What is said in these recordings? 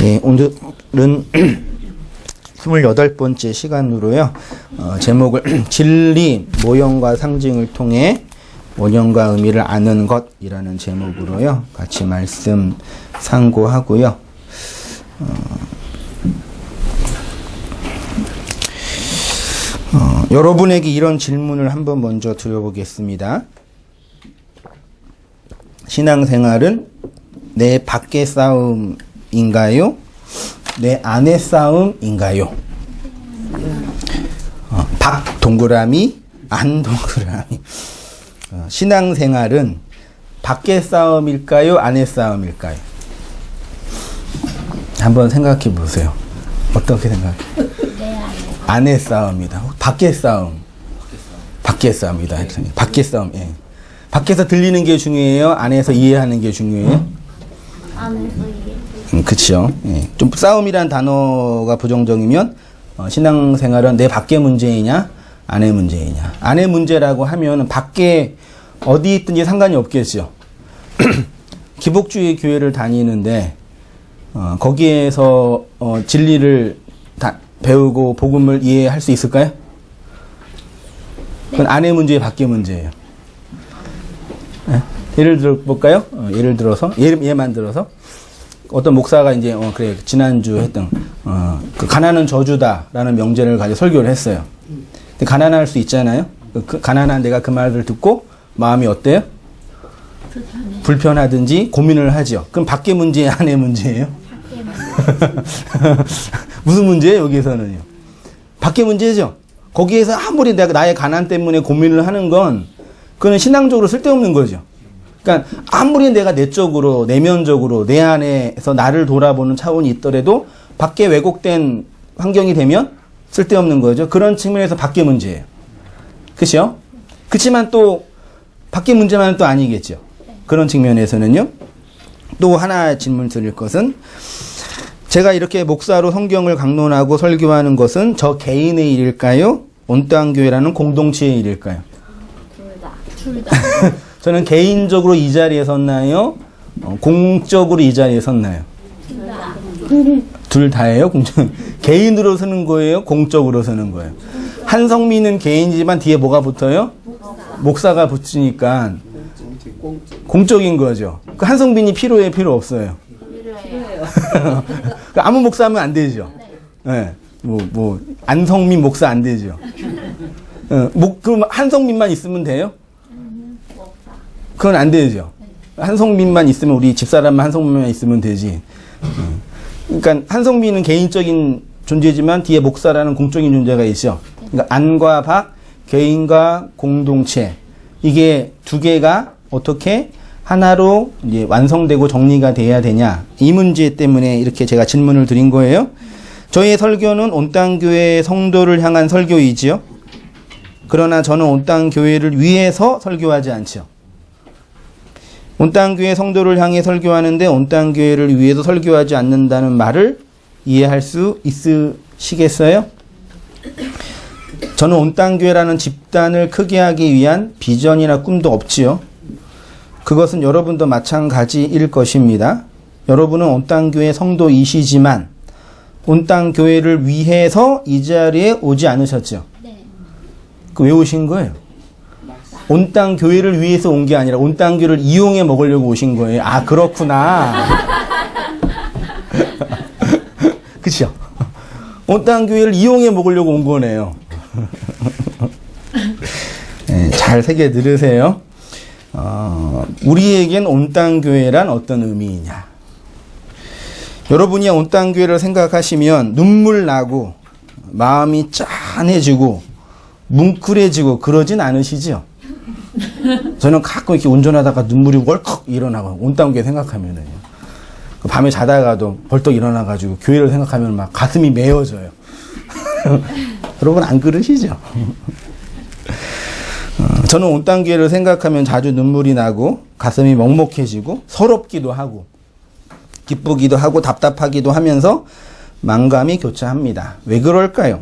예, 오늘은 28번째 시간으로요. 제목을 진리, 모형과 상징을 통해 원형과 의미를 아는 것이라는 제목으로요. 같이 말씀 상고하고요. 여러분에게 이런 질문을 한번 먼저 드려보겠습니다. 신앙생활은 내 밖의 싸움인가요? 내 안의 싸움인가요? 밖 동그라미, 안 동그라미. 신앙생활은 밖의 싸움일까요? 안의 싸움일까요? 한번 생각해 보세요. 어떻게 생각해요? 안의 싸움이다. 밖의 싸움. 밖의 싸움이다. 밖의 싸움. 예. 밖에서 들리는 게 중요해요? 안에서 이해하는 게 중요해요? 안에서 이해. 그치요. 예. 좀 싸움이란 단어가 부정적이면 신앙생활은 내 밖의 문제이냐 안의 문제이냐. 안의 문제라고 하면 밖에 어디 있든지 상관이 없겠죠. 기복주의 교회를 다니는데 거기에서 진리를 배우고 복음을 이해할 수 있을까요? 그건 안의 문제예요, 밖의 문제예요. 네? 예를 들어 볼까요? 예를 들어서 예만 들어서 어떤 목사가 이제 그래 지난주 했던 그 가난은 저주다라는 명제를 가지고 설교를 했어요. 근데 가난할 수 있잖아요. 가난한 내가 그 말을 듣고 마음이 어때요? 불편하든지 고민을 하죠. 그럼 밖의 문제예요, 안의 문제예요? 무슨 문제예요, 여기서는요? 밖의 문제죠. 거기에서 아무리 내가 나의 가난 때문에 고민을 하는 건 그건 신앙적으로 쓸데없는 거죠. 그러니까 아무리 내가 내적으로 내면적으로 내 안에서 나를 돌아보는 차원이 있더라도 밖에 왜곡된 환경이 되면 쓸데없는 거죠. 그런 측면에서 밖의 문제예요. 그렇죠? 그렇지만 또 밖의 문제만은 또 아니겠죠. 그런 측면에서는요. 또 하나 질문 드릴 것은 제가 이렇게 목사로 성경을 강론하고 설교하는 것은 저 개인의 일일까요? 온땅교회라는 공동체의 일일까요? 둘 다. 저는 개인적으로 이 자리에 섰나요? 공적으로 이 자리에 섰나요? 둘 다. 둘 다예요? 개인으로 서는 거예요? 공적으로 서는 거예요? 한성민은 개인이지만 뒤에 뭐가 붙어요? 목사가 붙으니까 공적인 거죠. 그 한성민이 필요해요? 필요 없어요? 필요해요. 아무 목사 하면 안 되죠. 네. 안성민 목사 안 되죠. 그럼 한성민만 있으면 돼요? 그건 안 되죠. 한성민만 있으면 우리 집사람만 한성민만 있으면 되지. 그러니까 한성민은 개인적인 존재지만 뒤에 목사라는 공적인 존재가 있죠. 그러니까 안과 밖, 개인과 공동체. 이게 두 개가 어떻게 하나로 이제 완성되고 정리가 돼야 되냐. 이 문제 때문에 이렇게 제가 질문을 드린 거예요. 저희의 설교는 온땅교회 성도를 향한 설교이지요. 그러나 저는 온땅교회를 위해서 설교하지 않죠. 온땅교회 성도를 향해 설교하는데 온땅교회를 위해서 설교하지 않는다는 말을 이해할 수 있으시겠어요? 저는 온땅교회라는 집단을 크게 하기 위한 비전이나 꿈도 없지요. 그것은 여러분도 마찬가지일 것입니다. 여러분은 온땅교회 성도이시지만 온땅교회를 위해서 이 자리에 오지 않으셨죠? 네. 왜 오신 거예요? 온땅교회를 위해서 온 게 아니라 온땅교회를 이용해 먹으려고 오신 거예요. 아, 그렇구나. 그쵸? 온땅교회를 이용해 먹으려고 온 거네요. 네, 잘 새겨 들으세요. 우리에겐 온땅교회란 어떤 의미이냐. 여러분이 온땅교회를 생각하시면 눈물 나고 마음이 짠해지고 뭉클해지고 그러진 않으시죠? 저는 가끔 이렇게 운전하다가 눈물이 월컥 일어나고 온땅교회 생각하면은요. 밤에 자다가도 벌떡 일어나가지고 교회를 생각하면 막 가슴이 메어져요. 여러분 안 그러시죠? 저는 온땅교회를 생각하면 자주 눈물이 나고 가슴이 먹먹해지고 서럽기도 하고 기쁘기도 하고 답답하기도 하면서 만감이 교차합니다. 왜 그럴까요?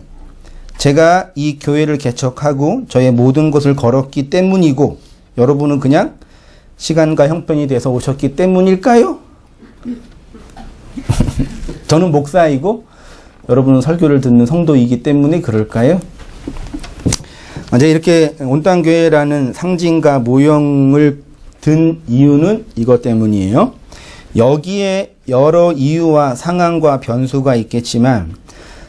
제가 이 교회를 개척하고 저의 모든 것을 걸었기 때문이고 여러분은 그냥 시간과 형편이 돼서 오셨기 때문일까요? 저는 목사이고 여러분은 설교를 듣는 성도이기 때문에 그럴까요? 이제 이렇게 온땅교회라는 상징과 모형을 든 이유는 이것 때문이에요. 여기에 여러 이유와 상황과 변수가 있겠지만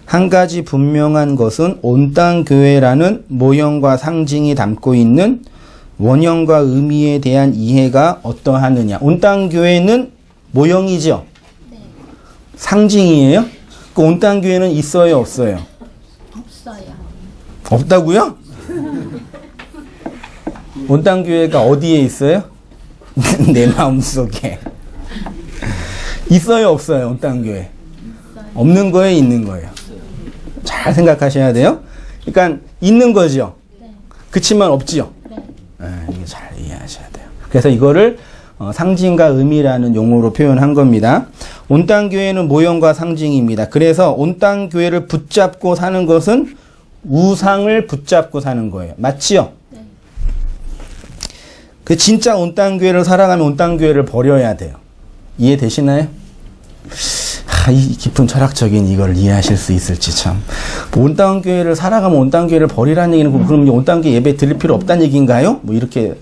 한 가지 분명한 것은 온땅교회라는 모형과 상징이 담고 있는 원형과 의미에 대한 이해가 어떠하느냐. 온땅교회는 모형이죠? 네. 상징이에요? 그 온땅교회는 있어요, 없어요? 없어요. 없다고요? 온땅교회가 어디에 있어요? 내 마음속에. 있어요, 없어요? 온땅교회. 없는 거예요, 있는 거예요? 잘 생각하셔야 돼요. 그러니까 있는 거죠. 네. 그치만 없지요. 네. 이게 잘 이해하셔야 돼요. 그래서 이거를 상징과 의미라는 용어로 표현한 겁니다. 온땅교회는 모형과 상징입니다. 그래서 온땅교회를 붙잡고 사는 것은 우상을 붙잡고 사는 거예요. 맞지요? 네. 그 진짜 온땅교회를 살아가면 온땅교회를 버려야 돼요. 이해되시나요? 이 깊은 철학적인 이걸 이해하실 수 있을지 참. 온땅교회를 살아가면 온땅교회를 버리라는 얘기는 그럼 온땅교회 예배 드릴 필요 없다는 얘기인가요? 뭐 이렇게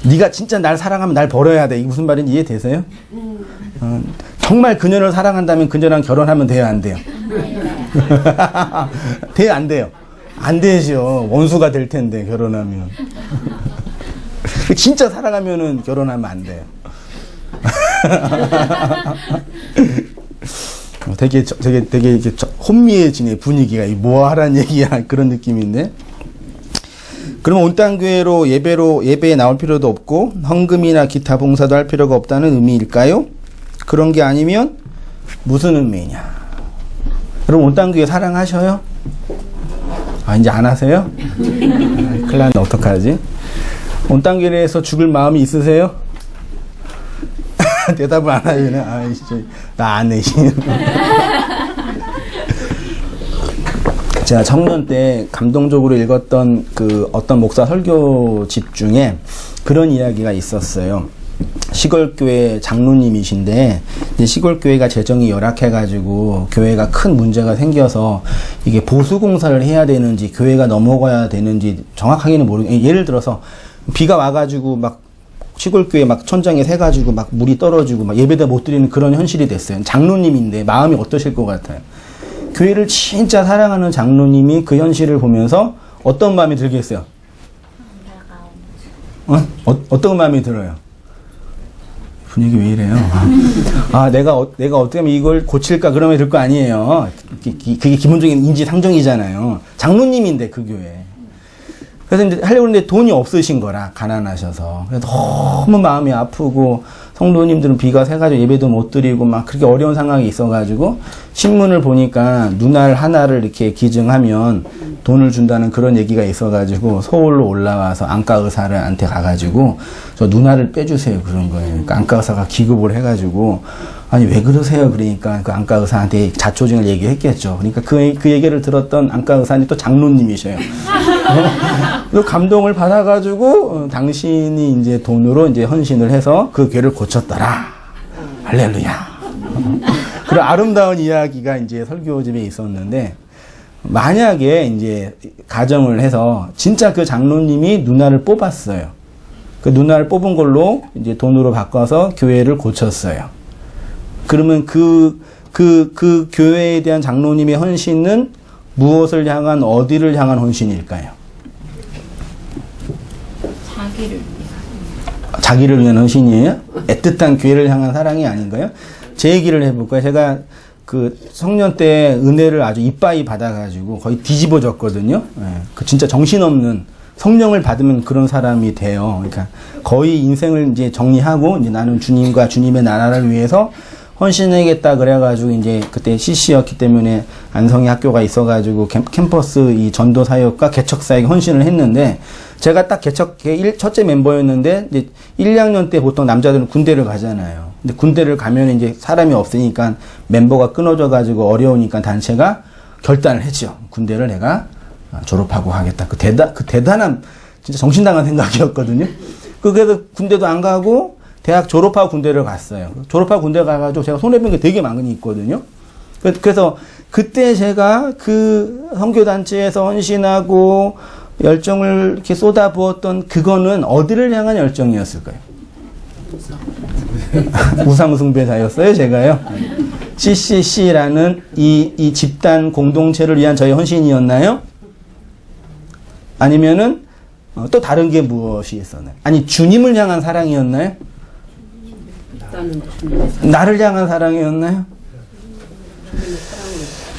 네가 진짜 날 사랑하면 날 버려야 돼. 이게 무슨 말인지 이해되세요? 정말 그녀를 사랑한다면 그녀랑 결혼하면 돼요, 안 돼요? 돼요, 안 돼요? 안 되죠. 원수가 될 텐데 결혼하면. 진짜 사랑하면은 결혼하면 안 돼요. 되게 이렇게 혼미해지네, 분위기가. 뭐 하라는 얘기야, 그런 느낌인데. 그러면 온땅교회로 예배에 나올 필요도 없고 헌금이나 기타 봉사도 할 필요가 없다는 의미일까요? 그런 게 아니면 무슨 의미냐? 여러분 온땅교회 사랑하셔요? 이제 안 하세요? 큰일 났네, 어떡하지? 온땅교회에서 죽을 마음이 있으세요? 대답을 안 하시네. 진짜 나 안 해. 제가 청년 때 감동적으로 읽었던 그 어떤 목사 설교집 중에 그런 이야기가 있었어요. 시골교회 장로님이신데 이제 시골교회가 재정이 열악해가지고 교회가 큰 문제가 생겨서 이게 보수공사를 해야 되는지 교회가 넘어가야 되는지 정확하게는 모르겠어요. 예를 들어서 비가 와가지고 막 시골교회 막 천장에 새가지고 막 물이 떨어지고 막 예배도 못 드리는 그런 현실이 됐어요. 장로님인데 마음이 어떠실 것 같아요? 교회를 진짜 사랑하는 장로님이 그 현실을 보면서 어떤 마음이 들겠어요? 어떤 마음이 들어요? 분위기 왜 이래요? 내가 어떻게 하면 이걸 고칠까 그러면 들 거 아니에요. 그게 기본적인 인지상정이잖아요. 장로님인데 그 교회. 그래서 이제 하려고 했는데 돈이 없으신 거라, 가난하셔서. 그래서 너무 마음이 아프고, 성도님들은 비가 새가지고 예배도 못 드리고, 막 그렇게 어려운 상황이 있어가지고, 신문을 보니까 눈알 하나를 이렇게 기증하면 돈을 준다는 그런 얘기가 있어가지고, 서울로 올라와서 안과 의사한테 가가지고, 저 눈알을 빼주세요. 그런 거예요. 그러니까 안과 의사가 기급을 해가지고, 아니, 왜 그러세요? 그러니까 그 안과 의사한테 자초징을 얘기했겠죠. 그러니까 그 얘기를 들었던 안과 의사님 또 장로님이셔요. 그 감동을 받아가지고, 당신이 이제 돈으로 이제 헌신을 해서 그 괴를 고쳤더라. 할렐루야. 그런 아름다운 이야기가 이제 설교집에 있었는데, 만약에 이제 가정을 해서 진짜 그 장로님이 누나를 뽑았어요. 그 누나를 뽑은 걸로 이제 돈으로 바꿔서 교회를 고쳤어요. 그러면 그 교회에 대한 장로님의 헌신은 무엇을 향한, 어디를 향한 헌신일까요? 자기를 위한 헌신이에요? 애틋한 교회를 향한 사랑이 아닌가요? 제 얘기를 해볼까요? 제가 그 청년 때 은혜를 아주 이빠이 받아가지고 거의 뒤집어졌거든요. 그 진짜 정신없는, 성령을 받으면 그런 사람이 돼요. 그러니까 거의 인생을 이제 정리하고 이제 나는 주님과 주님의 나라를 위해서 헌신해야겠다 그래가지고 이제 그때 CC였기 때문에 안성이 학교가 있어가지고 캠퍼스 이 전도 사역과 개척 사역에 헌신을 했는데, 제가 딱 개척의 첫째 멤버였는데 이제 1, 2학년 때 보통 남자들은 군대를 가잖아요. 근데 군대를 가면 이제 사람이 없으니까 멤버가 끊어져가지고 어려우니까 단체가 결단을 했죠. 군대를 내가 졸업하고 하겠다. 그 대단한 진짜 정신당한 생각이었거든요. 그래서 군대도 안 가고 대학 졸업하고 군대를 갔어요. 졸업하고 군대 가가지고 제가 손해본 게 되게 많이 있거든요. 그래서 그때 제가 그 선교단체에서 헌신하고 열정을 이렇게 쏟아부었던 그거는 어디를 향한 열정이었을까요? 우상숭배자였어요, 제가요. CCC라는 이 집단 공동체를 위한 저의 헌신이었나요? 아니면은 또 다른 게 무엇이 있었나요? 아니, 주님을 향한 사랑이었나요? 나를 향한 사랑이었나요?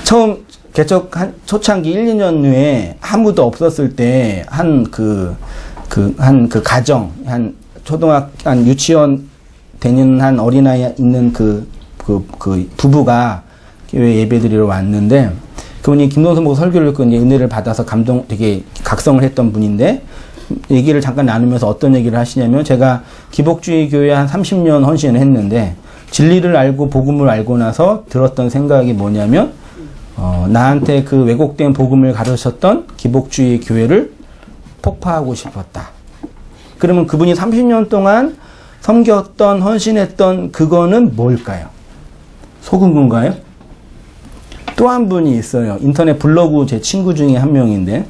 처음 개척한 초창기 1, 2년 후에 아무도 없었을 때 한 그 가정, 한 유치원 다니는 한 어린아이 있는 그 부부가 교회 예배드리러 왔는데, 그분이 김동선 목사 설교를 듣고 은혜를 받아서 되게 각성을 했던 분인데, 얘기를 잠깐 나누면서 어떤 얘기를 하시냐면, 제가 기복주의 교회에 한 30년 헌신을 했는데, 진리를 알고 복음을 알고 나서 들었던 생각이 뭐냐면, 나한테 그 왜곡된 복음을 가르쳤던 기복주의 교회를 폭파하고 싶었다. 그러면 그분이 30년 동안 섬겼던, 헌신했던 그거는 뭘까요? 속은 건가요? 또 한 분이 있어요. 인터넷 블로그 제 친구 중에 한 명인데,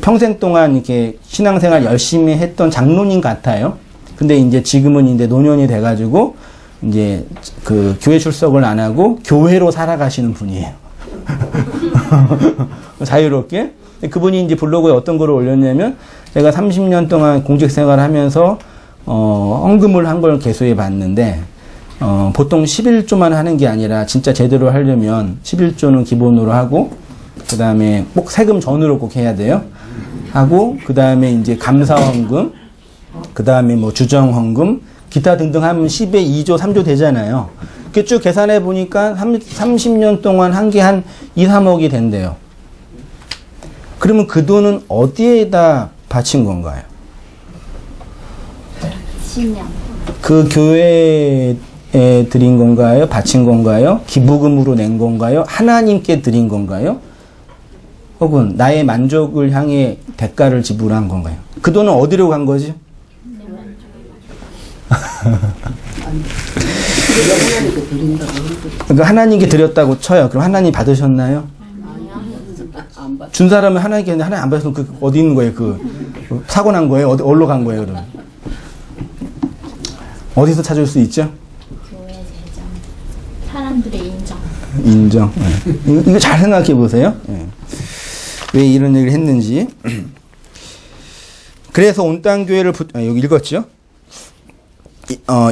평생 동안 이렇게 신앙생활 열심히 했던 장로님 같아요. 근데 이제 지금은 이제 노년이 돼가지고, 이제 그 교회 출석을 안 하고 교회로 살아가시는 분이에요. 자유롭게. 그분이 이제 블로그에 어떤 글을 올렸냐면, 제가 30년 동안 공직 생활을 하면서 헌금을 한 걸 개수해 봤는데, 보통 11조만 하는 게 아니라 진짜 제대로 하려면 11조는 기본으로 하고, 그 다음에 꼭 세금 전후로 꼭 해야 돼요. 하고, 그 다음에 이제 감사헌금, 그 다음에 뭐 주정헌금, 기타 등등 하면 10에 2조, 3조 되잖아요. 그 쭉 계산해 보니까 30년 동안 한 게 한 2, 3억이 된대요. 그러면 그 돈은 어디에다 바친 건가요? 신념. 그 교회에 드린 건가요? 바친 건가요? 기부금으로 낸 건가요? 하나님께 드린 건가요? 혹은 나의 만족을 향해 대가를 지불한 건가요? 그 돈은 어디로 간 거지? 그러니까 하나님께 드렸다고 쳐요. 그럼 하나님 받으셨나요? 준 사람은 하나님께 했는데 하나님 안 받으셨으면 그 어디 있는 거예요? 그 사고 난 거예요? 어디로 간 거예요? 그럼 어디서 찾을 수 있죠? 교회 재정. 사람들의 인정. 인정. 네. 이거 잘 생각해 보세요. 네. 왜 이런 얘기를 했는지. 그래서 온 땅 교회를 여기 읽었죠?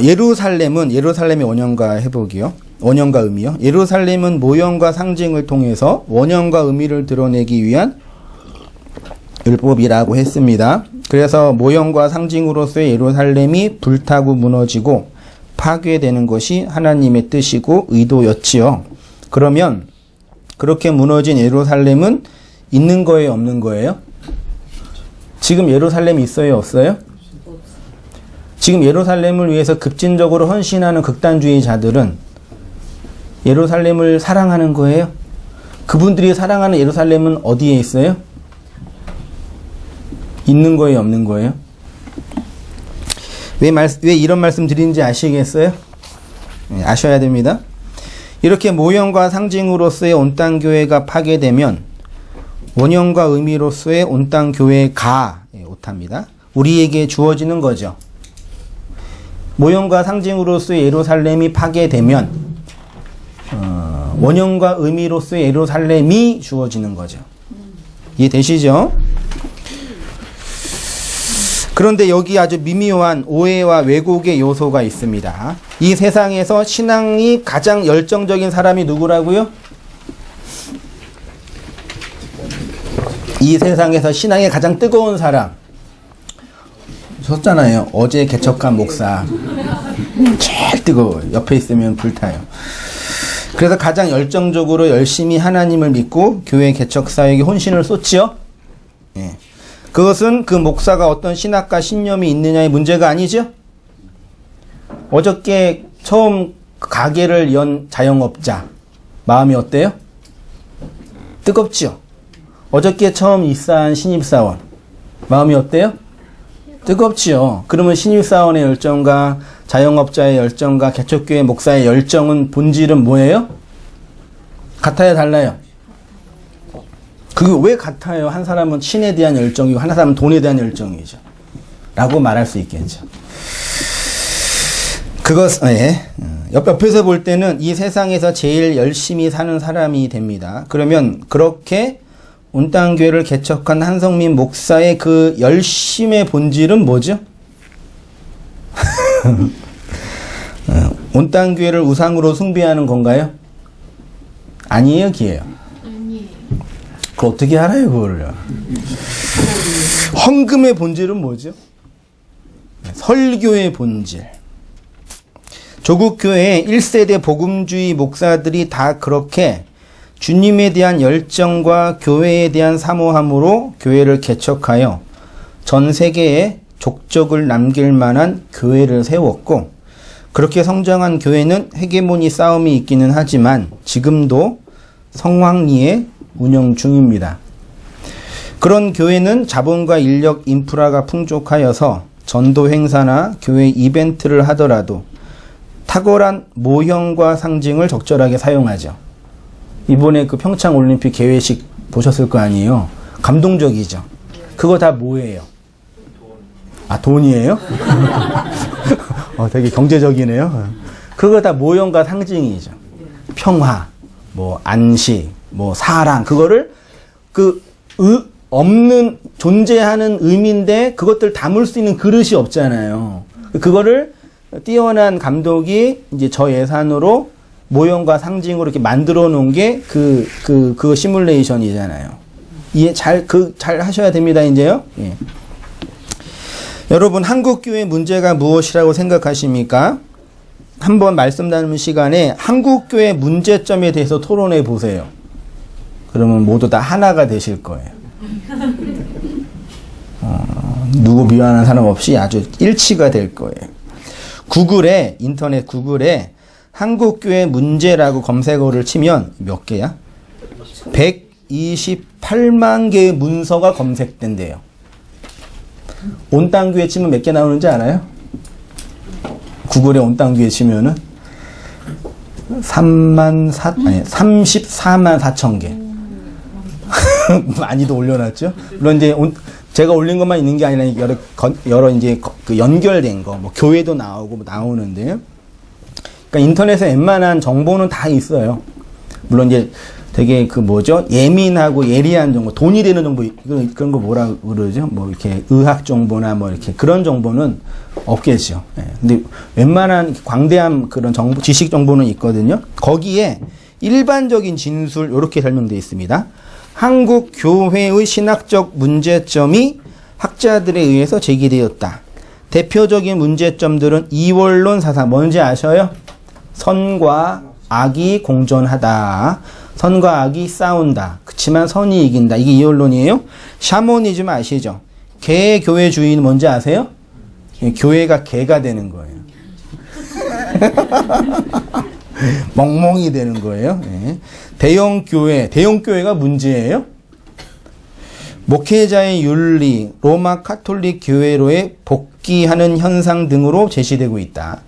예루살렘의 원형과 해보기요. 원형과 의미요. 예루살렘은 모형과 상징을 통해서 원형과 의미를 드러내기 위한 율법이라고 했습니다. 그래서 모형과 상징으로서의 예루살렘이 불타고 무너지고 파괴되는 것이 하나님의 뜻이고 의도였지요. 그러면 그렇게 무너진 예루살렘은 있는 거예요, 없는 거예요? 지금 예루살렘이 있어요, 없어요? 지금 예루살렘을 위해서 급진적으로 헌신하는 극단주의자들은 예루살렘을 사랑하는 거예요? 그분들이 사랑하는 예루살렘은 어디에 있어요? 있는 거예요, 없는 거예요? 왜 이런 말씀 드리는지 아시겠어요? 네, 아셔야 됩니다. 이렇게 모형과 상징으로서의 온 땅 교회가 파괴되면 원형과 의미로서의 온 땅 교회가 오탑니다. 우리에게 주어지는 거죠. 모형과 상징으로서의 예루살렘이 파괴되면 원형과 의미로서의 예루살렘이 주어지는 거죠. 이해되시죠? 그런데 여기 아주 미묘한 오해와 왜곡의 요소가 있습니다. 이 세상에서 신앙이 가장 열정적인 사람이 누구라고요? 이 세상에서 신앙이 가장 뜨거운 사람. 썼잖아요. 어제 개척한 목사. 제일 뜨거워요. 옆에 있으면 불타요. 그래서 가장 열정적으로 열심히 하나님을 믿고 교회 개척 사역에 혼신을 쏟지요. 예. 그것은 그 목사가 어떤 신학과 신념이 있느냐의 문제가 아니죠. 어저께 처음 가게를 연 자영업자 마음이 어때요? 뜨겁죠. 어저께 처음 입사한 신입사원 마음이 어때요? 뜨겁지요. 그러면 신입사원의 열정과 자영업자의 열정과 개척교회 목사의 열정은 본질은 뭐예요? 같아요, 달라요? 그게 왜 같아요? 한 사람은 신에 대한 열정이고 한 사람은 돈에 대한 열정이죠. 라고 말할 수 있겠죠. 옆에서 볼 때는 이 세상에서 제일 열심히 사는 사람이 됩니다. 그러면 그렇게 온땅교회를 개척한 한성민 목사의 그 열심의 본질은 뭐죠? 온땅교회를 우상으로 숭배하는 건가요? 아니에요, 기예요? 아니에요. 그걸 어떻게 알아요, 그거를? 헌금의 본질은 뭐죠? 설교의 본질. 조국 교회의 1세대 복음주의 목사들이 다 그렇게 주님에 대한 열정과 교회에 대한 사모함으로 교회를 개척하여 전 세계에 족적을 남길 만한 교회를 세웠고, 그렇게 성장한 교회는 헤게모니 싸움이 있기는 하지만 지금도 성황리에 운영 중입니다. 그런 교회는 자본과 인력, 인프라가 풍족하여서 전도 행사나 교회 이벤트를 하더라도 탁월한 모형과 상징을 적절하게 사용하죠. 이번에 그 평창 올림픽 개회식 보셨을 거 아니에요? 감동적이죠. 그거 다 뭐예요? 아, 돈이에요? 되게 경제적이네요. 그거 다 모형과 상징이죠. 평화, 뭐 안식, 뭐 사랑, 그거를 없는 존재하는 의미인데 그것들 담을 수 있는 그릇이 없잖아요. 그거를 뛰어난 감독이 이제 저 예산으로 모형과 상징으로 이렇게 만들어 놓은 게 그 시뮬레이션이잖아요. 이해 잘 하셔야 됩니다, 이제요. 예. 여러분, 한국교회 문제가 무엇이라고 생각하십니까? 한번 말씀 나누는 시간에 한국교회 문제점에 대해서 토론해 보세요. 그러면 모두 다 하나가 되실 거예요. 누구 미워하는 사람 없이 아주 일치가 될 거예요. 인터넷 구글에 한국교회 문제라고 검색어를 치면 몇 개야? 128만 개의 문서가 검색된대요. 온땅교회 치면 몇 개 나오는지 알아요? 구글에 온땅교회 치면은 34만 4천 개. 많이도 올려놨죠? 물론 이제 제가 올린 것만 있는 게 아니라 여러 이제 그 연결된 거, 뭐 교회도 나오고 나오는데요. 그러니까 인터넷에 웬만한 정보는 다 있어요. 물론 이제 되게 예민하고 예리한 정보, 돈이 되는 정보, 그런 거 뭐라 그러죠? 뭐 이렇게 의학 정보나 뭐 이렇게 그런 정보는 없겠죠. 예. 근데 웬만한 광대한 그런 정보, 지식 정보는 있거든요. 거기에 일반적인 진술, 이렇게 설명되어 있습니다. 한국 교회의 신학적 문제점이 학자들에 의해서 제기되었다. 대표적인 문제점들은 이원론 사상, 뭔지 아셔요? 선과 악이 공존하다. 선과 악이 싸운다. 그치만 선이 이긴다. 이게 이원론이에요. 샤머니즘 아시죠? 개교회주의는 뭔지 아세요? 교회가 개가 되는 거예요. 멍멍이 되는 거예요. 네. 대형교회가 문제예요. 목회자의 윤리, 로마 카톨릭 교회로의 복귀하는 현상 등으로 제시되고 있다.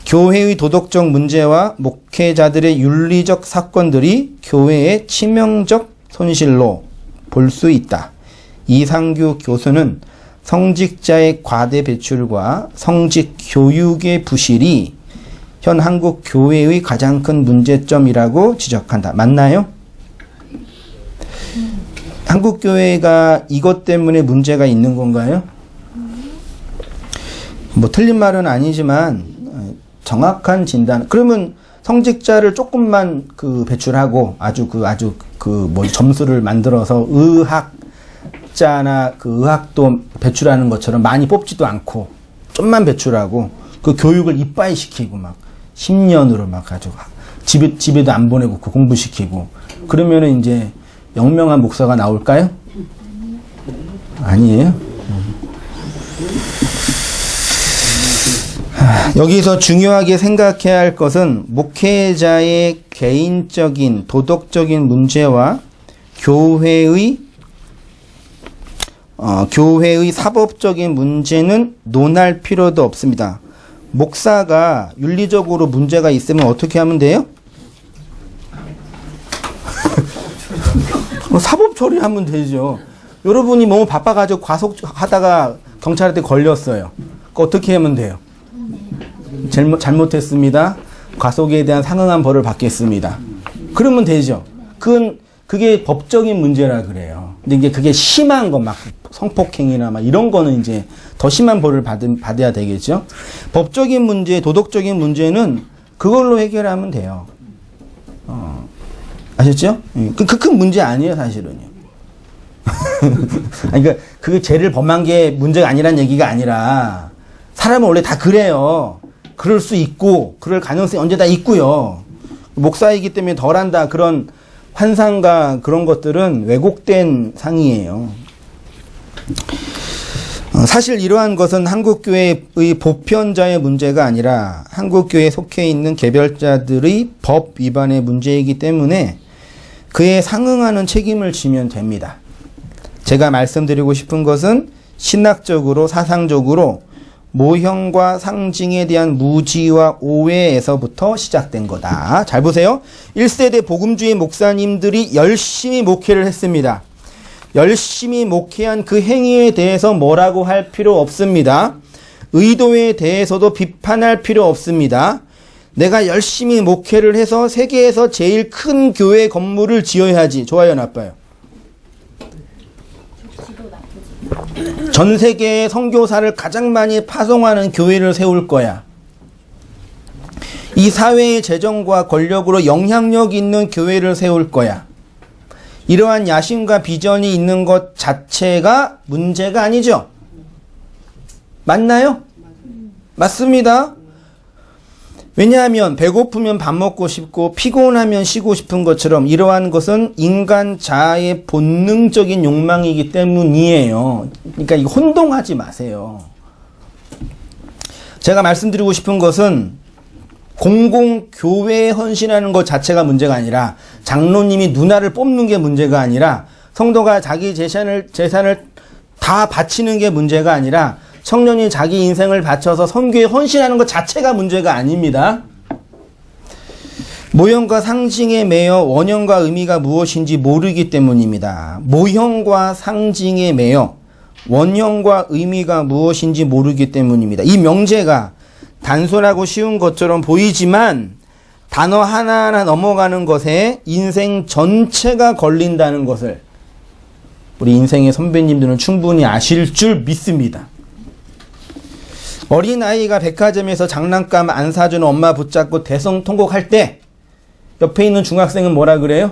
교회의 도덕적 문제와 목회자들의 윤리적 사건들이 교회의 치명적 손실로 볼 수 있다. 이상규 교수는 성직자의 과대 배출과 성직 교육의 부실이 현 한국 교회의 가장 큰 문제점이라고 지적한다. 맞나요? 한국 교회가 이것 때문에 문제가 있는 건가요? 뭐 틀린 말은 아니지만 정확한 진단. 그러면 성직자를 조금만 배출하고 점수를 만들어서 의학자나 의학도 배출하는 것처럼 많이 뽑지도 않고 좀만 배출하고 그 교육을 이빠이 시키고 막 10년으로 막 가지고 집에도 안 보내고 공부시키고 그러면은 이제 영명한 목사가 나올까요? 아니에요. 여기서 중요하게 생각해야 할 것은 목회자의 개인적인 도덕적인 문제와 교회의 교회의 사법적인 문제는 논할 필요도 없습니다. 목사가 윤리적으로 문제가 있으면 어떻게 하면 돼요? 사법 처리하면 되죠. 여러분이 너무 바빠가지고 과속하다가 경찰한테 걸렸어요. 어떻게 하면 돼요? 잘못했습니다. 과속에 대한 상응한 벌을 받겠습니다. 그러면 되죠. 그게 법적인 문제라 그래요. 근데 이제 그게 심한 거 막 성폭행이나 막 이런 거는 이제 더 심한 벌을 받아야 되겠죠. 법적인 문제, 도덕적인 문제는 그걸로 해결하면 돼요. 아셨죠? 그 큰 문제 아니에요, 사실은요. 그러니까 그 죄를 범한 게 문제가 아니란 얘기가 아니라 사람은 원래 다 그래요. 그럴 수 있고 그럴 가능성이 언제 다 있고요. 목사이기 때문에 덜한다 그런 환상과 그런 것들은 왜곡된 상이에요. 사실 이러한 것은 한국교회의 보편자의 문제가 아니라 한국교회에 속해 있는 개별자들의 법 위반의 문제이기 때문에 그에 상응하는 책임을 지면 됩니다. 제가 말씀드리고 싶은 것은 신학적으로 사상적으로 모형과 상징에 대한 무지와 오해에서부터 시작된 거다. 잘 보세요. 1세대 복음주의 목사님들이 열심히 목회를 했습니다. 열심히 목회한 그 행위에 대해서 뭐라고 할 필요 없습니다. 의도에 대해서도 비판할 필요 없습니다. 내가 열심히 목회를 해서 세계에서 제일 큰 교회 건물을 지어야지. 좋아요, 나빠요? 전 세계의 선교사를 가장 많이 파송하는 교회를 세울 거야. 이 사회의 재정과 권력으로 영향력 있는 교회를 세울 거야. 이러한 야심과 비전이 있는 것 자체가 문제가 아니죠. 맞나요? 맞습니다. 왜냐하면 배고프면 밥 먹고 싶고 피곤하면 쉬고 싶은 것처럼 이러한 것은 인간 자아의 본능적인 욕망이기 때문이에요. 그러니까 이거 혼동하지 마세요. 제가 말씀드리고 싶은 것은 공공교회에 헌신하는 것 자체가 문제가 아니라 장로님이 누나를 뽑는 게 문제가 아니라 성도가 자기 재산을 다 바치는 게 문제가 아니라 청년이 자기 인생을 바쳐서 선교에 헌신하는 것 자체가 문제가 아닙니다. 모형과 상징에 매여 원형과 의미가 무엇인지 모르기 때문입니다. 모형과 상징에 매여 원형과 의미가 무엇인지 모르기 때문입니다. 이 명제가 단순하고 쉬운 것처럼 보이지만 단어 하나하나 넘어가는 것에 인생 전체가 걸린다는 것을 우리 인생의 선배님들은 충분히 아실 줄 믿습니다. 어린아이가 백화점에서 장난감 안 사주는 엄마 붙잡고 대성통곡할 때 옆에 있는 중학생은 뭐라 그래요?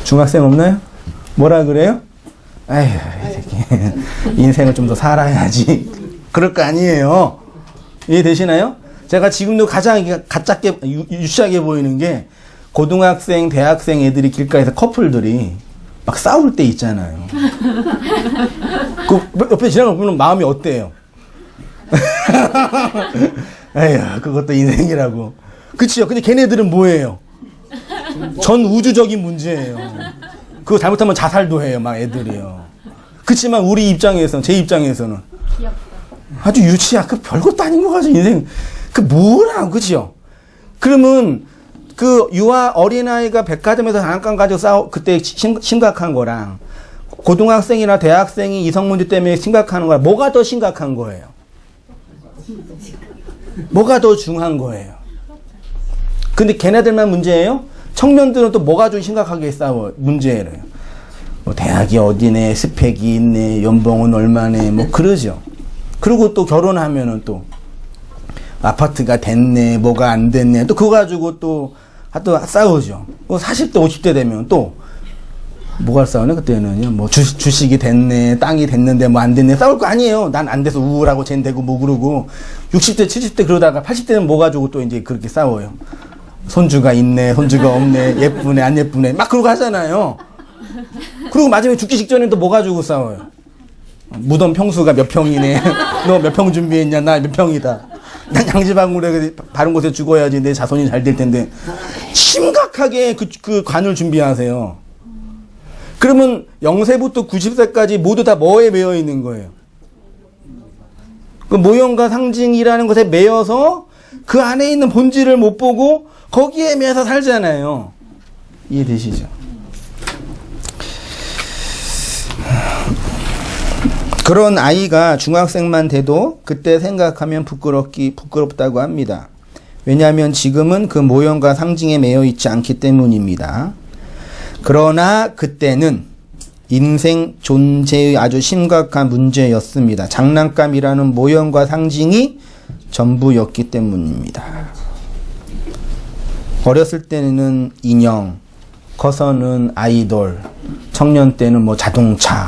중학생 없나요? 뭐라 그래요? 아휴, 인생을 좀 더 살아야지. 그럴 거 아니에요. 이해되시나요? 제가 지금도 가장 가짜게 유치하게 보이는 게 고등학생, 대학생 애들이 길가에서 커플들이 막 싸울 때 있잖아요. 그 옆에 지나가면 마음이 어때요? 에휴, 그것도 인생이라고. 그치요? 근데 걔네들은 뭐예요? 전 우주적인 문제예요. 그거 잘못하면 자살도 해요, 막 애들이요. 그치만 우리 입장에서는, 제 입장에서는 귀엽다. 아주 유치야. 그 별것도 아닌 거 가지고 인생. 그 뭐라고, 그치요? 그러면 그 어린아이가 백화점에서 장난감 가지고 그때 심각한 거랑 고등학생이나 대학생이 이성 문제 때문에 심각한 거랑 뭐가 더 심각한 거예요? 뭐가 더 중요한 거예요? 근데 걔네들만 문제예요? 청년들은 또 뭐가 좀 심각하게 문제예요. 뭐 대학이 어디네, 스펙이 있네, 연봉은 얼마네, 뭐 그러죠. 그리고 또 결혼하면은 또 아파트가 됐네, 뭐가 안 됐네, 또 그거 가지고 또 싸우죠. 40대, 50대 되면 또 뭐가 싸우네, 그때는요. 뭐 주식이 됐네, 땅이 됐는데 뭐 안 됐네, 싸울 거 아니에요. 난 안 돼서 우울하고 쟨 되고 뭐 그러고 60대, 70대 그러다가 80대는 뭐 가지고 또 이제 그렇게 싸워요. 손주가 있네, 손주가 없네, 예쁘네, 안 예쁘네, 막 그러고 하잖아요. 그리고 마지막에 죽기 직전에 또 뭐 가지고 싸워요. 무덤 평수가 몇 평이네. 너 몇 평 준비했냐? 나 몇 평이다. 난 양지방울에 바른 곳에 죽어야지 내 자손이 잘 될 텐데. 심각하게 그 관을 준비하세요. 그러면 0세부터 90세까지 모두 다 뭐에 매여 있는 거예요? 그 모형과 상징이라는 것에 매여서 그 안에 있는 본질을 못 보고 거기에 매여서 살잖아요. 이해되시죠? 그런 아이가 중학생만 돼도 그때 생각하면 부끄럽다고 합니다. 왜냐하면 지금은 그 모형과 상징에 매여 있지 않기 때문입니다. 그러나 그때는 인생 존재의 아주 심각한 문제였습니다. 장난감이라는 모형과 상징이 전부였기 때문입니다. 어렸을 때는 인형, 커서는 아이돌, 청년 때는 뭐 자동차,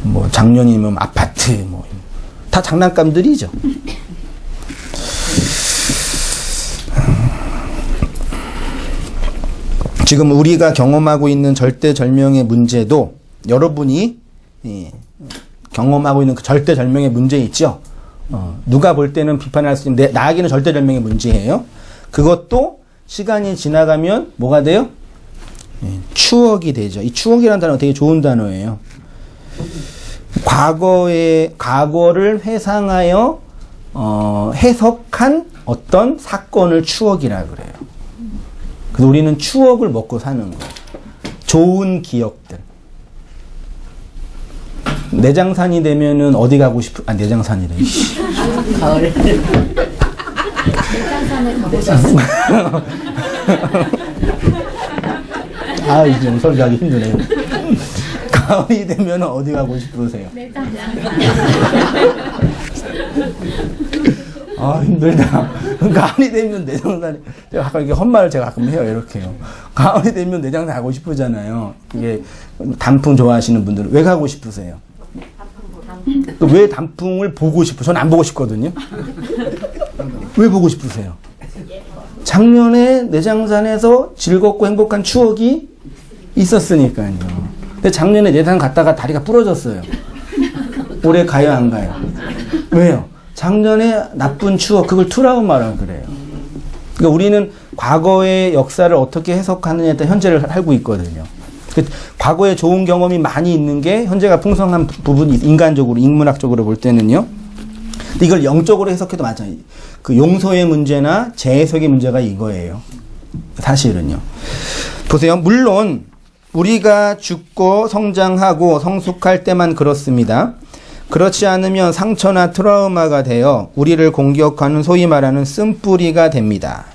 뭐 작년이면 아파트, 뭐 다 장난감들이죠. 지금 우리가 경험하고 있는 절대절명의 문제도 여러분이 경험하고 있는 그 절대절명의 문제 있죠. 누가 볼 때는 비판할 수 있는데 나에게는 절대절명의 문제예요. 그것도 시간이 지나가면 뭐가 돼요? 추억이 되죠. 이 추억이라는 단어가 되게 좋은 단어예요. 과거를 회상하여 해석한 어떤 사건을 추억이라 그래요. 그래서 우리는 추억을 먹고 사는 거예요. 좋은 기억들. 내장산이 되면은 어디 가고 내장산이래. 가을. 내장산을 가보셨어요? 아, 이제 설교하기 힘드네요. 가을이 되면 어디 가고 싶으세요? 내장산. 아, 힘들다. 가을이 되면 내장산이, 제가 가끔 이게 헛말을 제가 가끔 해요. 이렇게요. 가을이 되면 내장산 가고 싶으잖아요. 이게 단풍 좋아하시는 분들은 왜 가고 싶으세요? 왜 단풍을 보고 싶어? 전 안 보고 싶거든요. 왜 보고 싶으세요? 작년에 내장산에서 즐겁고 행복한 추억이 있었으니까요. 근데 작년에 내장 갔다가 다리가 부러졌어요. 올해 가요, 안 가요? 왜요? 작년에 나쁜 추억, 그걸 트라우마라 그래요. 그러니까 우리는 과거의 역사를 어떻게 해석하느냐에 따라 현재를 살고 있거든요. 과거에 좋은 경험이 많이 있는 게 현재가 풍성한 부분이 인간적으로, 인문학적으로 볼 때는요. 근데 이걸 영적으로 해석해도 맞아요. 그 용서의 문제나 재해석의 문제가 이거예요. 사실은요. 보세요. 물론 우리가 죽고 성장하고 성숙할 때만 그렇습니다. 그렇지 않으면 상처나 트라우마가 되어 우리를 공격하는 소위 말하는 쓴뿌리가 됩니다.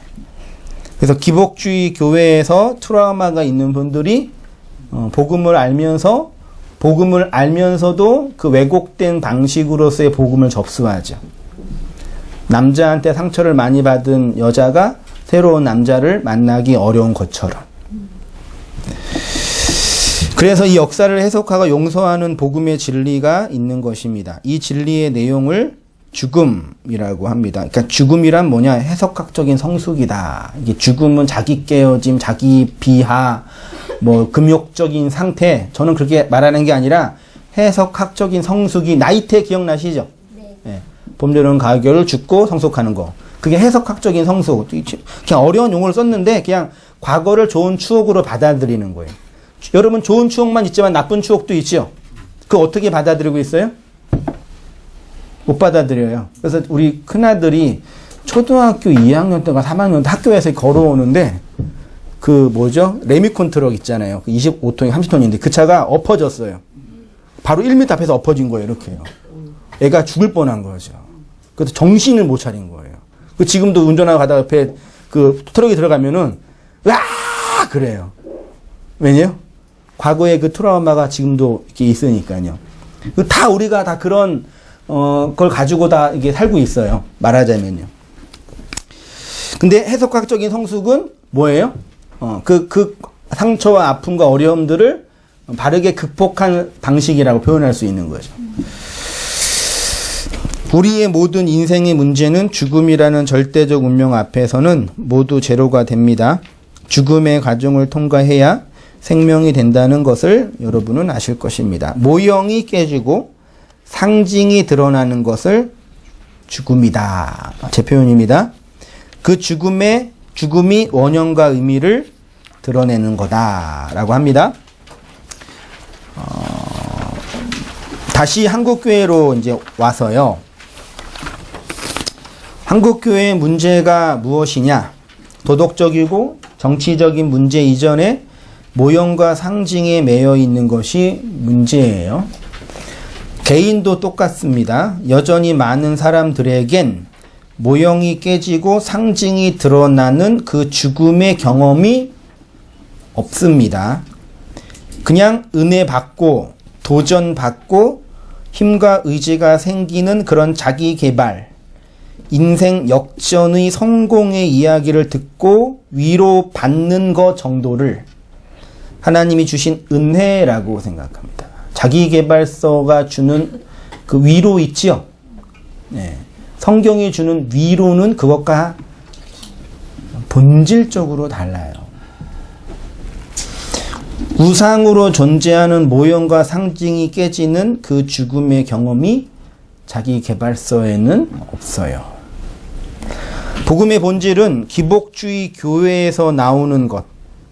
그래서 기복주의 교회에서 트라우마가 있는 분들이 복음을 알면서도 그 왜곡된 방식으로서의 복음을 접수하죠. 남자한테 상처를 많이 받은 여자가 새로운 남자를 만나기 어려운 것처럼. 그래서 이 역사를 해석하고 용서하는 복음의 진리가 있는 것입니다. 이 진리의 내용을 죽음이라고 합니다. 그러니까 죽음이란 뭐냐? 해석학적인 성숙이다. 이게 죽음은 자기 깨어짐, 자기 비하, 뭐 금욕적인 상태. 저는 그렇게 말하는 게 아니라 해석학적인 성숙이 나이테 기억나시죠? 네. 네. 봄, 여름, 가을, 겨울 죽고 성숙하는 거. 그게 해석학적인 성숙. 그냥 어려운 용어를 썼는데 그냥 과거를 좋은 추억으로 받아들이는 거예요. 여러분 좋은 추억만 있지만 나쁜 추억도 있죠? 그거 어떻게 받아들이고 있어요? 못 받아들여요. 그래서 우리 큰아들이 초등학교 2학년 때가 3학년 때 학교에서 걸어오는데 그 뭐죠? 레미콘 트럭 있잖아요. 그 25톤이 30톤인데 그 차가 엎어졌어요. 바로 1m 앞에서 엎어진 거예요. 이렇게요. 애가 죽을 뻔한 거죠. 그래서 정신을 못 차린 거예요. 그 지금도 운전하고 가다가 옆에 그 트럭이 들어가면은 와 그래요. 왜냐요? 과거의 그 트라우마가 지금도 이렇게 있으니까요. 다 우리가 다 그런 걸 가지고 다 이게 살고 있어요. 말하자면요. 근데 해석학적인 성숙은 뭐예요? 그 상처와 아픔과 어려움들을 바르게 극복한 방식이라고 표현할 수 있는 거죠. 우리의 모든 인생의 문제는 죽음이라는 절대적 운명 앞에서는 모두 제로가 됩니다. 죽음의 과정을 통과해야 생명이 된다는 것을 여러분은 아실 것입니다. 모형이 깨지고 상징이 드러나는 것을 죽음이다. 제 표현입니다. 그 죽음이 원형과 의미를 드러내는 거다라고 합니다. 다시 한국교회로 이제 와서요. 한국교회의 문제가 무엇이냐? 도덕적이고 정치적인 문제 이전에 모형과 상징에 매여 있는 것이 문제예요. 개인도 똑같습니다. 여전히 많은 사람들에겐 모형이 깨지고 상징이 드러나는 그 죽음의 경험이 없습니다. 그냥 은혜 받고 도전 받고 힘과 의지가 생기는 그런 자기 개발, 인생 역전의 성공의 이야기를 듣고 위로받는 것 정도를 하나님이 주신 은혜라고 생각합니다. 자기계발서가 주는 그 위로 있지요? 네. 성경이 주는 위로는 그것과 본질적으로 달라요. 우상으로 존재하는 모형과 상징이 깨지는 그 죽음의 경험이 자기계발서에는 없어요. 복음의 본질은 기복주의 교회에서 나오는 것,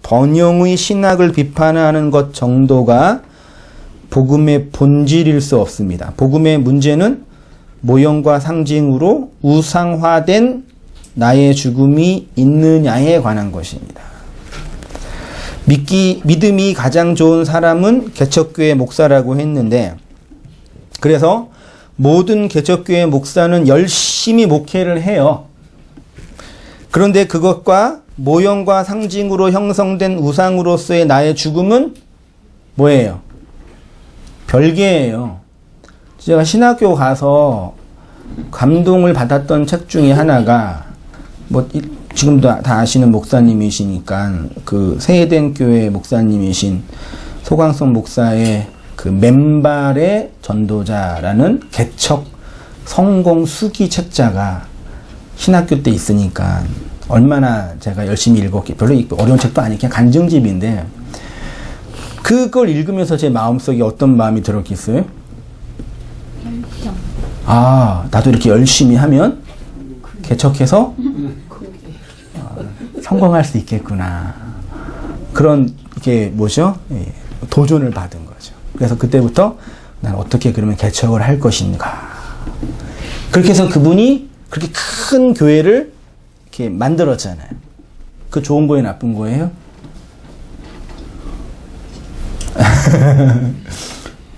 번영의 신학을 비판하는 것 정도가 복음의 본질일 수 없습니다. 복음의 문제는 모형과 상징으로 우상화된 나의 죽음이 있느냐에 관한 것입니다. 믿음이 가장 좋은 사람은 개척교회 목사라고 했는데, 그래서 모든 개척교회 목사는 열심히 목회를 해요. 그런데 그것과 모형과 상징으로 형성된 우상으로서의 나의 죽음은 뭐예요? 별개예요. 제가 신학교 가서 감동을 받았던 책 중에 하나가, 뭐 지금도 다 아시는 목사님이시니까 그 세eden 교회 목사님이신 소강성 목사의 그 맨발의 전도자라는 개척 성공 수기 책자가 신학교 때 있으니까 얼마나 제가 열심히 읽었기, 별로 어려운 책도 아니고 그냥 간증집인데, 그걸 읽으면서 제 마음속에 어떤 마음이 들었겠어요? 아, 나도 이렇게 열심히 하면 개척해서 성공할 수 있겠구나. 그런, 이게 뭐죠? 도전을 받은 거죠. 그래서 그때부터 난 어떻게 그러면 개척을 할 것인가. 그렇게 해서 그분이 그렇게 큰 교회를 이렇게 만들었잖아요. 그 좋은 거예요, 나쁜 거예요?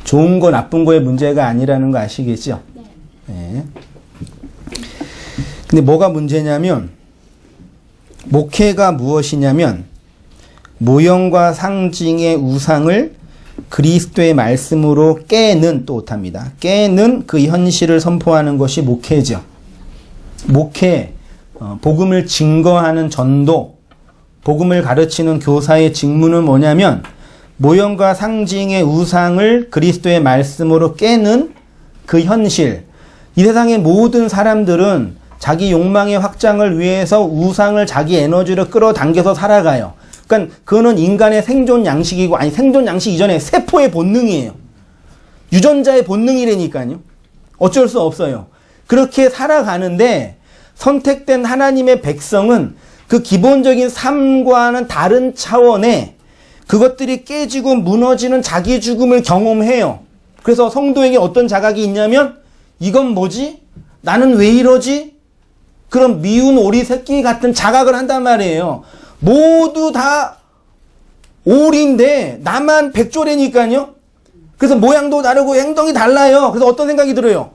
좋은 거, 나쁜 거의 문제가 아니라는 거 아시겠죠? 네. 근데 뭐가 문제냐면, 목회가 무엇이냐면, 모형과 상징의 우상을 그리스도의 말씀으로 깨는, 또 못합니다. 깨는 그 현실을 선포하는 것이 목회죠. 목회, 복음을 증거하는 전도, 복음을 가르치는 교사의 직무는 뭐냐면, 모형과 상징의 우상을 그리스도의 말씀으로 깨는 그 현실. 이 세상의 모든 사람들은 자기 욕망의 확장을 위해서 우상을 자기 에너지로 끌어당겨서 살아가요. 그러니까 그거는 인간의 생존 양식이고, 아니 생존 양식 이전에 세포의 본능이에요. 유전자의 본능이라니까요. 어쩔 수 없어요. 그렇게 살아가는데 선택된 하나님의 백성은 그 기본적인 삶과는 다른 차원의 그것들이 깨지고 무너지는 자기 죽음을 경험해요. 그래서 성도에게 어떤 자각이 있냐면, 이건 뭐지? 나는 왜 이러지? 그런 미운 오리 새끼 같은 자각을 한단 말이에요. 모두 다 오리인데 나만 백조래니까요. 그래서 모양도 다르고 행동이 달라요. 그래서 어떤 생각이 들어요?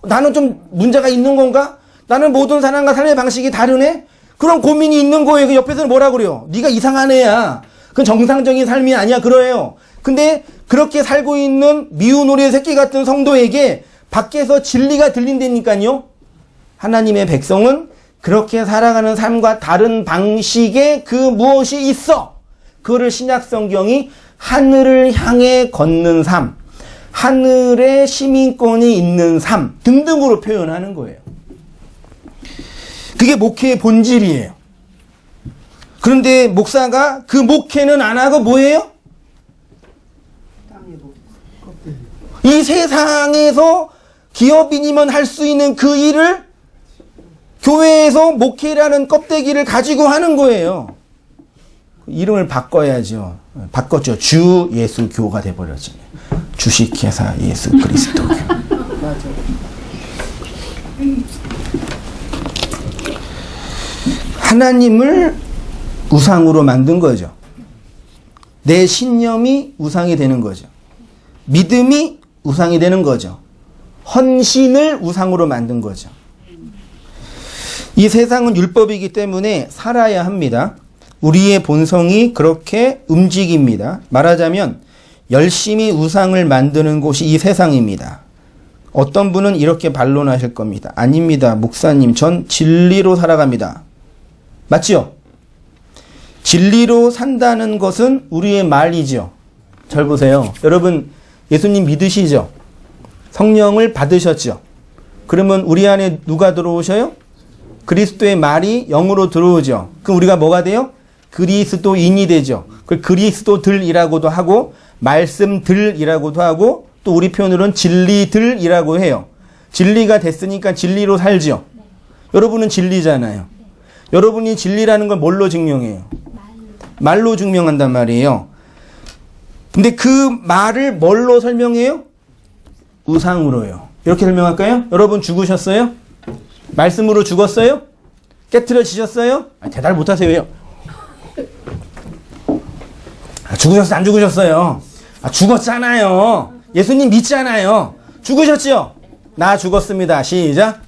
나는 좀 문제가 있는 건가? 나는 모든 사람과 삶의 방식이 다르네? 그런 고민이 있는 거예요. 그 옆에서는 뭐라 그래요? 네가 이상한 애야. 그건 정상적인 삶이 아니야. 그래요. 근데 그렇게 살고 있는 미운 오리의 새끼 같은 성도에게 밖에서 진리가 들린다니까요. 하나님의 백성은 그렇게 살아가는 삶과 다른 방식의 그 무엇이 있어. 그거를 신약성경이 하늘을 향해 걷는 삶, 하늘의 시민권이 있는 삶 등등으로 표현하는 거예요. 그게 목회의 본질이에요. 그런데 목사가 그 목회는 안 하고 뭐예요? 이 세상에서 기업인이면 할 수 있는 그 일을 교회에서 목회라는 껍데기를 가지고 하는 거예요. 이름을 바꿔야죠. 바꿨죠. 주 예수교가 돼버렸잖아요. 주식회사 예수 그리스도교. 맞아. 하나님을 우상으로 만든 거죠. 내 신념이 우상이 되는 거죠. 믿음이 우상이 되는 거죠. 헌신을 우상으로 만든 거죠. 이 세상은 율법이기 때문에 살아야 합니다. 우리의 본성이 그렇게 움직입니다. 말하자면 열심히 우상을 만드는 곳이 이 세상입니다. 어떤 분은 이렇게 반론하실 겁니다. 아닙니다. 목사님, 전 진리로 살아갑니다. 맞죠? 진리로 산다는 것은 우리의 말이죠. 잘 보세요. 여러분, 예수님 믿으시죠? 성령을 받으셨죠? 그러면 우리 안에 누가 들어오셔요? 그리스도의 말이 영으로 들어오죠. 그럼 우리가 뭐가 돼요? 그리스도인이 되죠. 그걸 그리스도들이라고도 하고 말씀들이라고도 하고 또 우리 표현으로는 진리들이라고 해요. 진리가 됐으니까 진리로 살죠. 여러분은 진리잖아요. 여러분이 진리라는 걸 뭘로 증명해요? 말로 증명한단 말이에요. 근데 그 말을 뭘로 설명해요? 우상으로요. 이렇게 설명할까요? 여러분 죽으셨어요? 말씀으로 죽었어요? 깨트려지셨어요? 대답을 못하세요. 죽으셨어요? 안 죽으셨어요? 죽었잖아요. 예수님 믿잖아요. 죽으셨죠? 나 죽었습니다. 시작.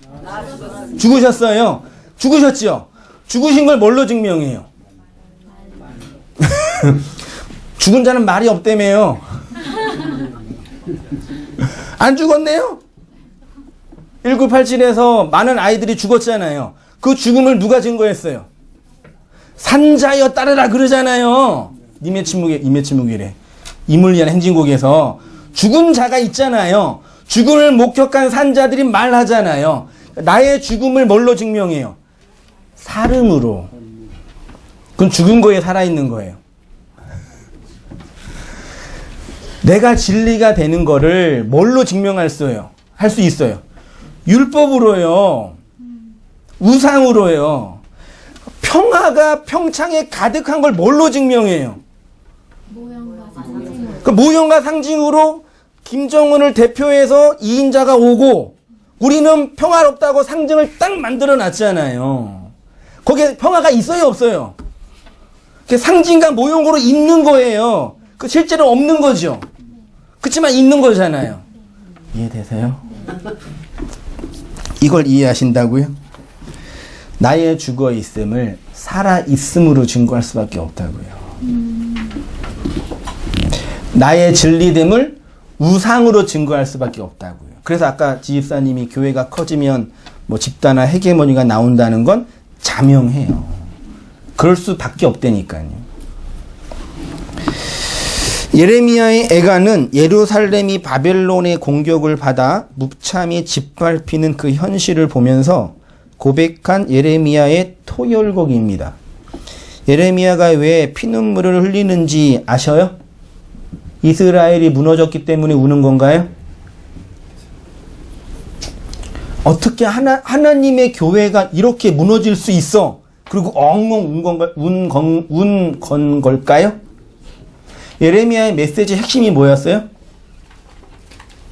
죽으셨어요? 죽으셨죠? 죽으신 걸 뭘로 증명해요? 죽은 자는 말이 없다며요. 안 죽었네요? 1987에서 많은 아이들이 죽었잖아요. 그 죽음을 누가 증거했어요? 산자여 따르라 그러잖아요. 님의 침묵이래. 이물리한 행진곡에서 죽은 자가 있잖아요. 죽음을 목격한 산자들이 말하잖아요. 나의 죽음을 뭘로 증명해요? 살음으로. 그건 죽은 거에 살아있는 거예요. 내가 진리가 되는 거를 뭘로 증명할 수 있어요? 율법으로요. 우상으로요. 평화가 평창에 가득한 걸 뭘로 증명해요? 그 모형과 상징으로 김정은을 대표해서 2인자가 오고 우리는 평화롭다고 상징을 딱 만들어 놨잖아요. 거기에 평화가 있어요, 없어요? 상징과 모형으로 있는 거예요. 그 실제로 없는 거죠. 그렇지만 있는 거잖아요. 이해되세요? 이걸 이해하신다고요? 나의 죽어 있음을 살아 있음으로 증거할 수밖에 없다고요. 나의 진리됨을 우상으로 증거할 수밖에 없다고요. 그래서 아까 지집사님이 교회가 커지면 뭐 집단화 헤게모니가 나온다는 건 자명해요. 그럴 수밖에 없다니까요. 예레미야의 애가는 예루살렘이 바벨론의 공격을 받아 무참히 짓밟히는 그 현실을 보면서 고백한 예레미야의 토열곡입니다. 예레미야가 왜 피눈물을 흘리는지 아셔요? 이스라엘이 무너졌기 때문에 우는 건가요? 어떻게 하나님의 교회가 이렇게 무너질 수 있어? 그리고 엉엉 운 건 걸까요? 예레미야의 메시지의 핵심이 뭐였어요?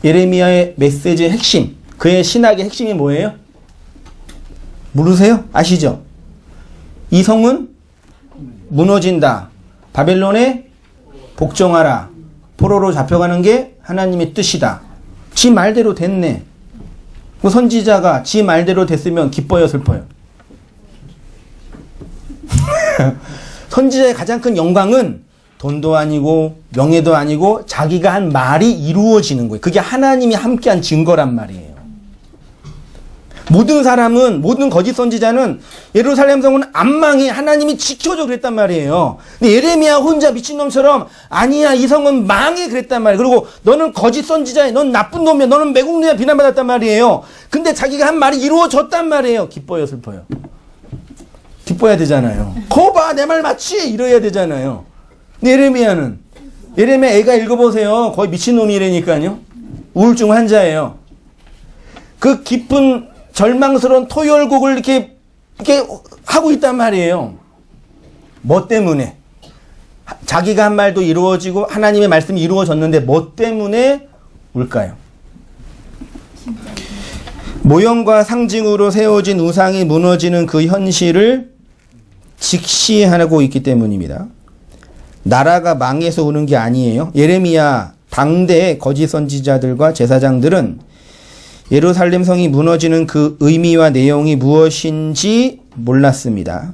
예레미야의 메시지의 핵심, 그의 신학의 핵심이 뭐예요? 모르세요? 아시죠? 이 성은 무너진다. 바벨론에 복종하라. 포로로 잡혀가는 게 하나님의 뜻이다. 지 말대로 됐네. 그 선지자가 지 말대로 됐으면 기뻐요, 슬퍼요? 선지자의 가장 큰 영광은 돈도 아니고 명예도 아니고 자기가 한 말이 이루어지는 거예요. 그게 하나님이 함께한 증거란 말이에요. 모든 사람은, 모든 거짓 선지자는 예루살렘 성은 안 망해, 하나님이 지켜줘 그랬단 말이에요. 근데 예레미야 혼자 미친놈처럼 아니야, 이 성은 망해 그랬단 말이에요. 그리고 너는 거짓 선지자야, 넌 나쁜 놈이야, 너는 매국노야 비난받았단 말이에요. 근데 자기가 한 말이 이루어졌단 말이에요. 기뻐요, 슬퍼요? 기뻐야 되잖아요. 거 봐, 내 말 맞지? 이래야 되잖아요. 근데 예레미야 애가 읽어보세요. 거의 미친놈이라니까요. 우울증 환자예요. 그 깊은 절망스러운 토열곡을 이렇게 하고 있단 말이에요. 뭐 때문에? 자기가 한 말도 이루어지고 하나님의 말씀이 이루어졌는데 뭐 때문에 뭘까요? 모형과 상징으로 세워진 우상이 무너지는 그 현실을 직시하고 있기 때문입니다. 나라가 망해서 오는 게 아니에요. 예레미야 당대의 거짓 선지자들과 제사장들은 예루살렘 성이 무너지는 그 의미와 내용이 무엇인지 몰랐습니다.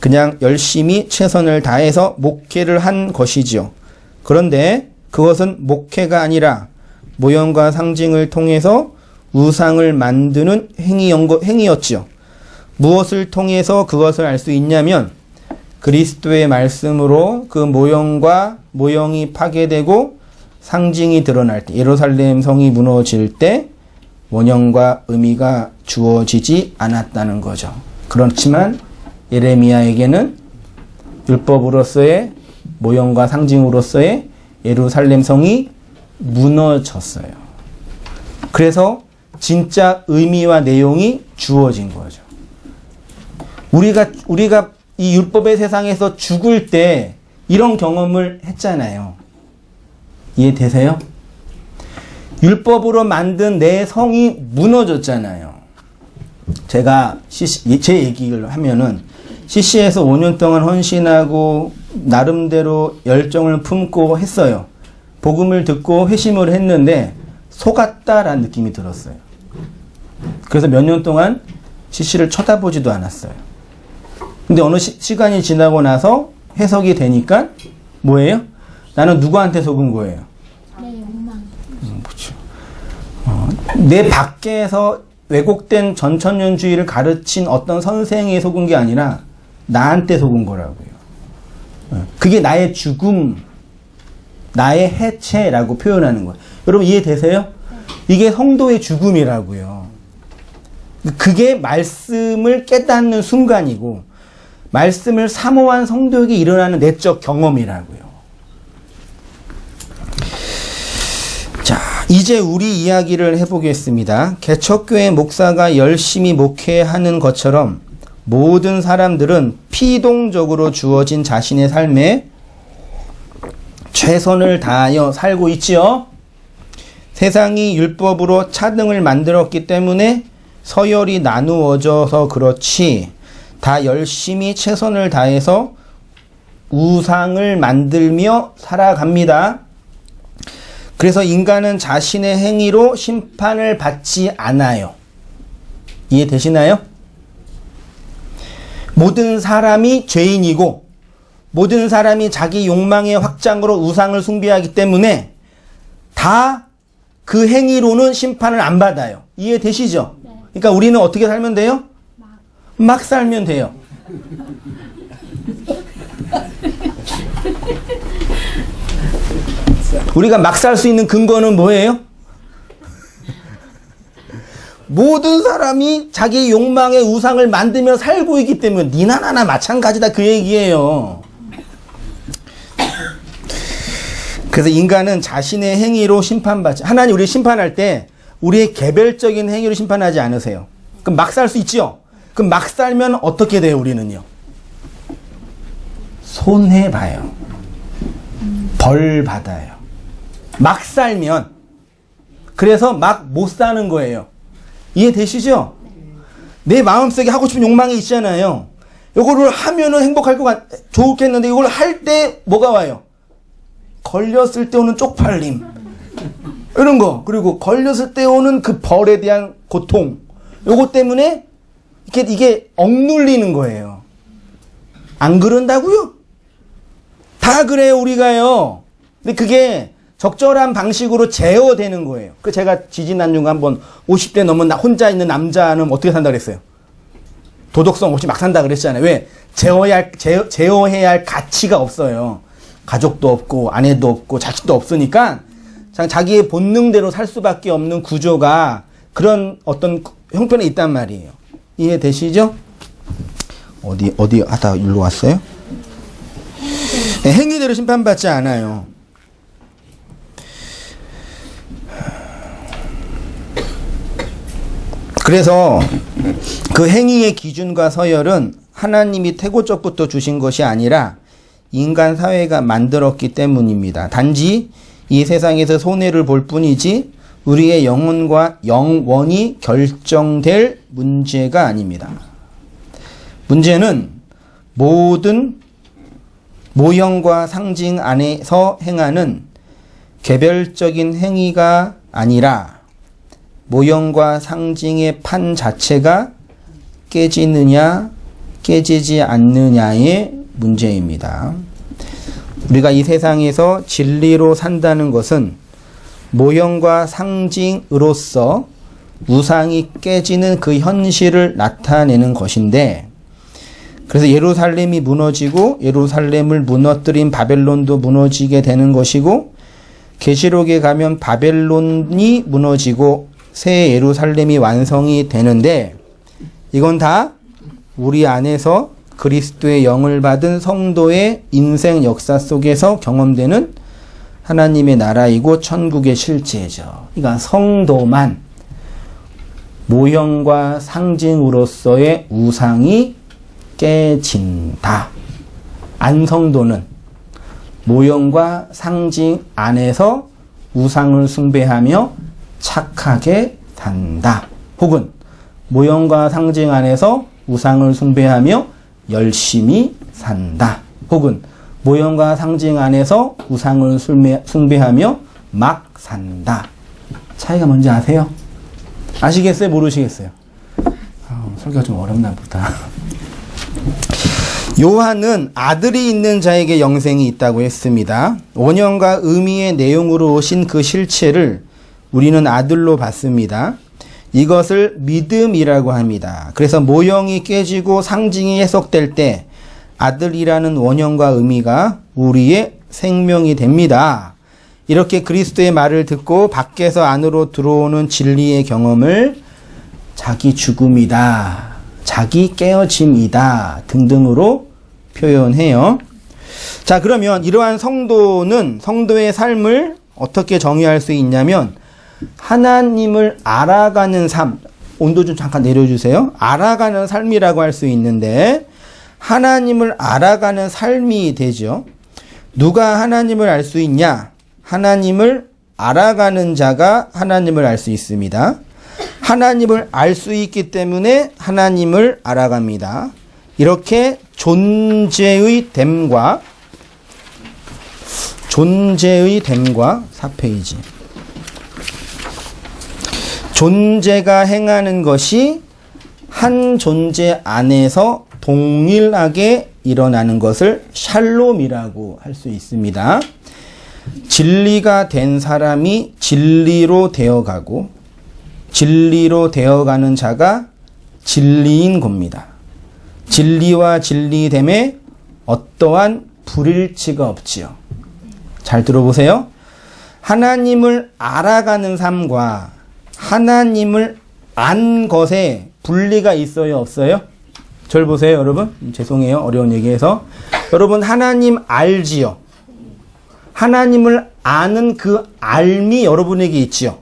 그냥 열심히 최선을 다해서 목회를 한 것이지요. 그런데 그것은 목회가 아니라 모형과 상징을 통해서 우상을 만드는 행위였지요. 무엇을 통해서 그것을 알 수 있냐면 그리스도의 말씀으로 그 모형이 파괴되고 상징이 드러날 때, 예루살렘 성이 무너질 때 원형과 의미가 주어지지 않았다는 거죠. 그렇지만 예레미야에게는 율법으로서의 모형과 상징으로서의 예루살렘 성이 무너졌어요. 그래서 진짜 의미와 내용이 주어진 거죠. 우리가 이 율법의 세상에서 죽을 때 이런 경험을 했잖아요. 이해되세요? 율법으로 만든 내 성이 무너졌잖아요. 제가 제 얘기를 하면은 CC에서 5년 동안 헌신하고 나름대로 열정을 품고 했어요. 복음을 듣고 회심을 했는데 속았다라는 느낌이 들었어요. 그래서 몇 년 동안 CC를 쳐다보지도 않았어요. 근데 어느 시간이 지나고 나서 해석이 되니까 뭐예요? 나는 누구한테 속은 거예요? 내 욕망. 그렇죠. 내 밖에서 왜곡된 전천년주의를 가르친 어떤 선생에 속은 게 아니라 나한테 속은 거라고요. 그게 나의 죽음, 나의 해체라고 표현하는 거예요. 여러분 이해되세요? 이게 성도의 죽음이라고요. 그게 말씀을 깨닫는 순간이고 말씀을 사모한 성도에게 일어나는 내적 경험이라고요. 자, 이제 우리 이야기를 해보겠습니다. 개척교회 목사가 열심히 목회하는 것처럼 모든 사람들은 피동적으로 주어진 자신의 삶에 최선을 다하여 살고 있지요. 세상이 율법으로 차등을 만들었기 때문에 서열이 나누어져서 그렇지 다 열심히 최선을 다해서 우상을 만들며 살아갑니다. 그래서 인간은 자신의 행위로 심판을 받지 않아요. 이해되시나요? 모든 사람이 죄인이고 모든 사람이 자기 욕망의 확장으로 우상을 숭배하기 때문에 다 그 행위로는 심판을 안 받아요. 이해되시죠? 네. 그러니까 우리는 어떻게 살면 돼요? 막 살면 돼요. 우리가 막 살 수 있는 근거는 뭐예요? 모든 사람이 자기 욕망의 우상을 만들며 살고 있기 때문에 니나 나나 마찬가지다 그 얘기예요. 그래서 인간은 자신의 행위로 심판받지. 하나님 우리 심판할 때 우리의 개별적인 행위로 심판하지 않으세요. 그럼 막 살 수 있죠? 그럼 막 살면 어떻게 돼요 우리는요? 손해봐요. 벌 받아요. 막 살면. 그래서 막 못 사는 거예요. 이해되시죠? 내 마음속에 하고 싶은 욕망이 있잖아요. 이거를 하면은 행복할 좋겠는데 이걸 할 때 뭐가 와요? 걸렸을 때 오는 쪽팔림. 이런 거. 그리고 걸렸을 때 오는 그 벌에 대한 고통. 요거 때문에 이게 억눌리는 거예요. 안 그런다고요? 다 그래요, 우리가요. 근데 그게 적절한 방식으로 제어되는 거예요. 그 제가 지지난주에 한번 50대 넘은 혼자 있는 남자는 어떻게 산다 그랬어요? 도덕성 없이 막 산다 그랬잖아요. 왜? 제어해야 할 가치가 없어요. 가족도 없고 아내도 없고 자식도 없으니까 자기의 본능대로 살 수밖에 없는 구조가 그런 어떤 형편에 있단 말이에요. 이해되시죠? 어디 하다 일로 왔어요? 네, 행위대로 심판받지 않아요. 그래서 그 행위의 기준과 서열은 하나님이 태고적부터 주신 것이 아니라 인간 사회가 만들었기 때문입니다. 단지 이 세상에서 손해를 볼 뿐이지 우리의 영원히 결정될 문제가 아닙니다. 문제는 모든 모형과 상징 안에서 행하는 개별적인 행위가 아니라 모형과 상징의 판 자체가 깨지느냐 깨지지 않느냐의 문제입니다. 우리가 이 세상에서 진리로 산다는 것은 모형과 상징으로서 우상이 깨지는 그 현실을 나타내는 것인데, 그래서 예루살렘이 무너지고 예루살렘을 무너뜨린 바벨론도 무너지게 되는 것이고, 계시록에 가면 바벨론이 무너지고 새 예루살렘이 완성이 되는데, 이건 다 우리 안에서 그리스도의 영을 받은 성도의 인생 역사 속에서 경험되는 하나님의 나라이고 천국의 실제죠. 그러니까 성도만 모형과 상징으로서의 우상이 깨진다. 안성도는 모형과 상징 안에서 우상을 숭배하며 착하게 산다. 혹은 모형과 상징 안에서 우상을 숭배하며 열심히 산다. 혹은 모형과 상징 안에서 우상을 숭배하며 막 산다. 차이가 뭔지 아세요? 아시겠어요? 모르시겠어요? 설교가 좀 어렵나 보다. 요한은 아들이 있는 자에게 영생이 있다고 했습니다. 원형과 의미의 내용으로 오신 그 실체를 우리는 아들로 봤습니다. 이것을 믿음이라고 합니다. 그래서 모형이 깨지고 상징이 해석될 때 아들이라는 원형과 의미가 우리의 생명이 됩니다. 이렇게 그리스도의 말을 듣고 밖에서 안으로 들어오는 진리의 경험을 자기 죽음이다, 자기 깨어짐이다 등등으로 표현해요. 자, 그러면 이러한 성도는 성도의 삶을 어떻게 정의할 수 있냐면, 하나님을 알아가는 삶, 온도 좀 잠깐 내려주세요. 알아가는 삶이라고 할 수 있는데, 하나님을 알아가는 삶이 되죠. 누가 하나님을 알 수 있냐? 하나님을 알아가는 자가 하나님을 알 수 있습니다. 하나님을 알 수 있기 때문에 하나님을 알아갑니다. 이렇게 존재의 됨과 4페이지. 존재가 행하는 것이 한 존재 안에서 동일하게 일어나는 것을 샬롬이라고 할 수 있습니다. 진리가 된 사람이 진리로 되어가고 진리로 되어가는 자가 진리인 겁니다. 진리와 진리됨에 어떠한 불일치가 없지요. 잘 들어보세요. 하나님을 알아가는 삶과 하나님을 안 것에 분리가 있어요, 없어요? 절 보세요, 여러분. 죄송해요, 어려운 얘기해서. 여러분, 하나님 알지요? 하나님을 아는 그 알미 여러분에게 있지요?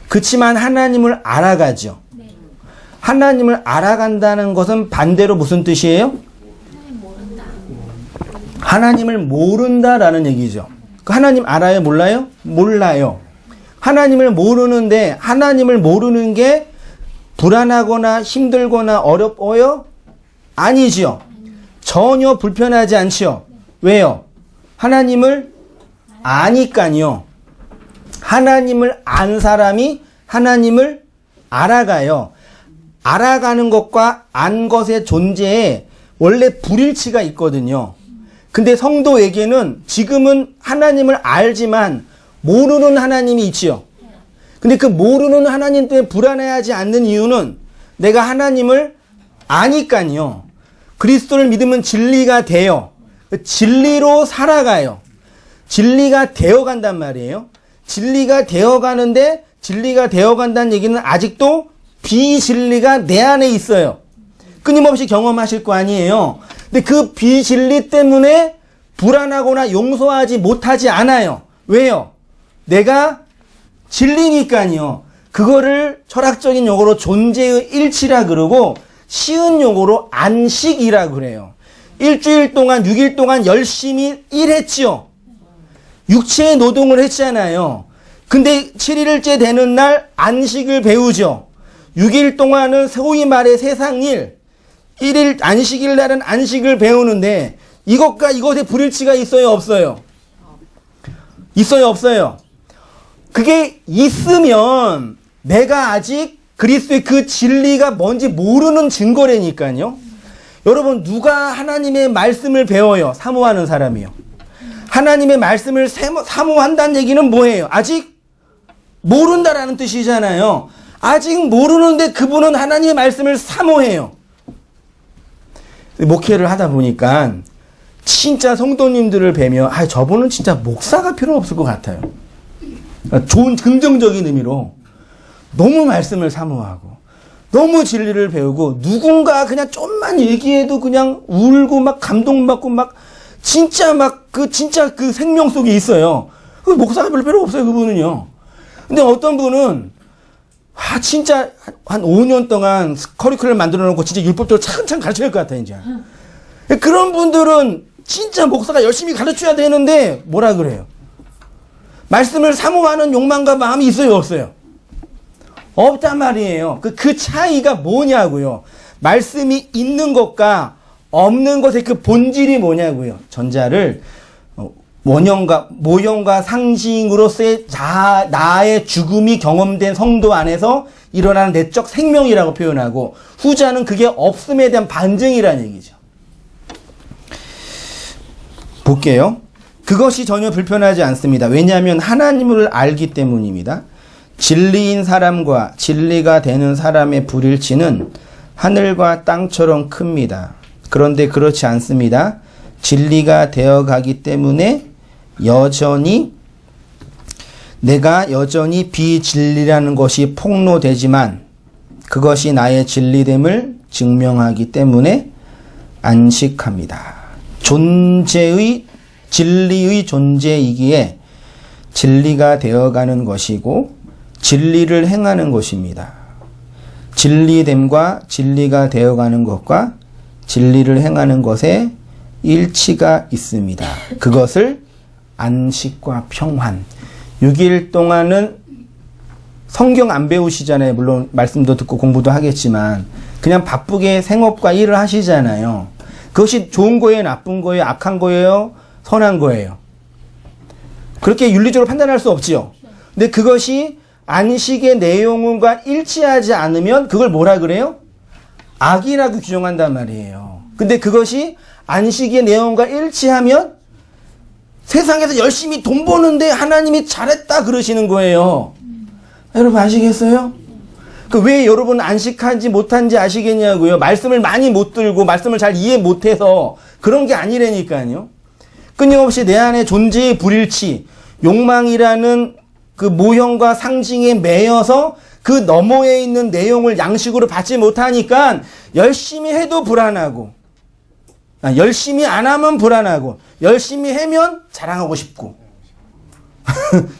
그치만 하나님을 알아가죠. 하나님을 알아간다는 것은 반대로 무슨 뜻이에요? 하나님을 모른다라는 얘기죠. 그 하나님 알아요, 몰라요? 몰라요. 하나님을 모르는데, 하나님을 모르는 게 불안하거나 힘들거나 어려워요? 아니지요. 전혀 불편하지 않지요. 왜요? 하나님을 아니까요. 하나님을 안 사람이 하나님을 알아가요. 알아가는 것과 안 것의 존재에 원래 불일치가 있거든요. 근데 성도에게는 지금은 하나님을 알지만 모르는 하나님이 있지요. 근데 그 모르는 하나님 때문에 불안해하지 않는 이유는 내가 하나님을 아니까요. 그리스도를 믿으면 진리가 돼요. 진리로 살아가요. 진리가 되어간단 말이에요. 진리가 되어가는데, 진리가 되어간다는 얘기는 아직도 비진리가 내 안에 있어요. 끊임없이 경험하실 거 아니에요. 근데 그 비진리 때문에 불안하거나 용서하지 못하지 않아요. 왜요? 내가 진리니까요. 그거를 철학적인 용어로 존재의 일치라 그러고, 쉬운 용어로 안식이라 그래요. 일주일 동안 6일 동안 열심히 일했지요. 육체의 노동을 했잖아요. 근데 7일째 되는 날 안식을 배우죠. 6일 동안은 소위 말해 세상일, 1일 안식일 날은 안식을 배우는데 이것과 이것의 불일치가 있어요, 없어요? 있어요, 없어요? 그게 있으면 내가 아직 그리스도의 그 진리가 뭔지 모르는 증거라니까요. 여러분, 누가 하나님의 말씀을 배워요? 사모하는 사람이요. 하나님의 말씀을 사모한다는 얘기는 뭐예요? 아직 모른다라는 뜻이잖아요. 아직 모르는데 그분은 하나님의 말씀을 사모해요. 목회를 하다 보니까 진짜 성도님들을 뵈면 저분은 진짜 목사가 필요 없을 것 같아요. 좋은 긍정적인 의미로 너무 말씀을 사모하고 너무 진리를 배우고 누군가 그냥 좀만 얘기해도 그냥 울고 막 감동받고 막 진짜 그 생명 속에 있어요. 그 목사가 별로 필요 없어요, 그분은요. 근데 어떤 분은 진짜 한 5년 동안 커리큘럼 만들어 놓고 진짜 율법적으로 차근차근 가르쳐야 할 것 같아요, 이제. 그런 분들은 진짜 목사가 열심히 가르쳐야 되는데 뭐라 그래요? 말씀을 사모하는 욕망과 마음이 있어요, 없어요? 없단 말이에요. 그 차이가 뭐냐고요. 말씀이 있는 것과 없는 것의 그 본질이 뭐냐고요. 전자를 모형과 상징으로서의 나의 죽음이 경험된 성도 안에서 일어나는 내적 생명이라고 표현하고, 후자는 그게 없음에 대한 반증이라는 얘기죠. 볼게요. 그것이 전혀 불편하지 않습니다. 왜냐하면 하나님을 알기 때문입니다. 진리인 사람과 진리가 되는 사람의 불일치는 하늘과 땅처럼 큽니다. 그런데 그렇지 않습니다. 진리가 되어가기 때문에 내가 여전히 비진리라는 것이 폭로되지만 그것이 나의 진리됨을 증명하기 때문에 안식합니다. 진리의 존재이기에 진리가 되어가는 것이고 진리를 행하는 것입니다. 진리됨과 진리가 되어가는 것과 진리를 행하는 것에 일치가 있습니다. 그것을 안식과 평환. 6일 동안은 성경 안 배우시잖아요. 물론 말씀도 듣고 공부도 하겠지만 그냥 바쁘게 생업과 일을 하시잖아요. 그것이 좋은 거예요, 나쁜 거예요, 악한 거예요, 선한 거예요? 그렇게 윤리적으로 판단할 수 없지요. 근데 그것이 안식의 내용과 일치하지 않으면 그걸 뭐라 그래요? 악이라고 규정한단 말이에요. 근데 그것이 안식의 내용과 일치하면 세상에서 열심히 돈 버는데 하나님이 잘했다 그러시는 거예요. 여러분 아시겠어요? 왜 여러분 안식한지 못한지 아시겠냐고요? 말씀을 많이 못 들고 말씀을 잘 이해 못해서 그런 게 아니라니까요. 끊임없이 내 안에 존재의 불일치, 욕망이라는 그 모형과 상징에 매여서 그 너머에 있는 내용을 양식으로 받지 못하니까 열심히 해도 불안하고, 열심히 안 하면 불안하고, 열심히 하면 자랑하고 싶고.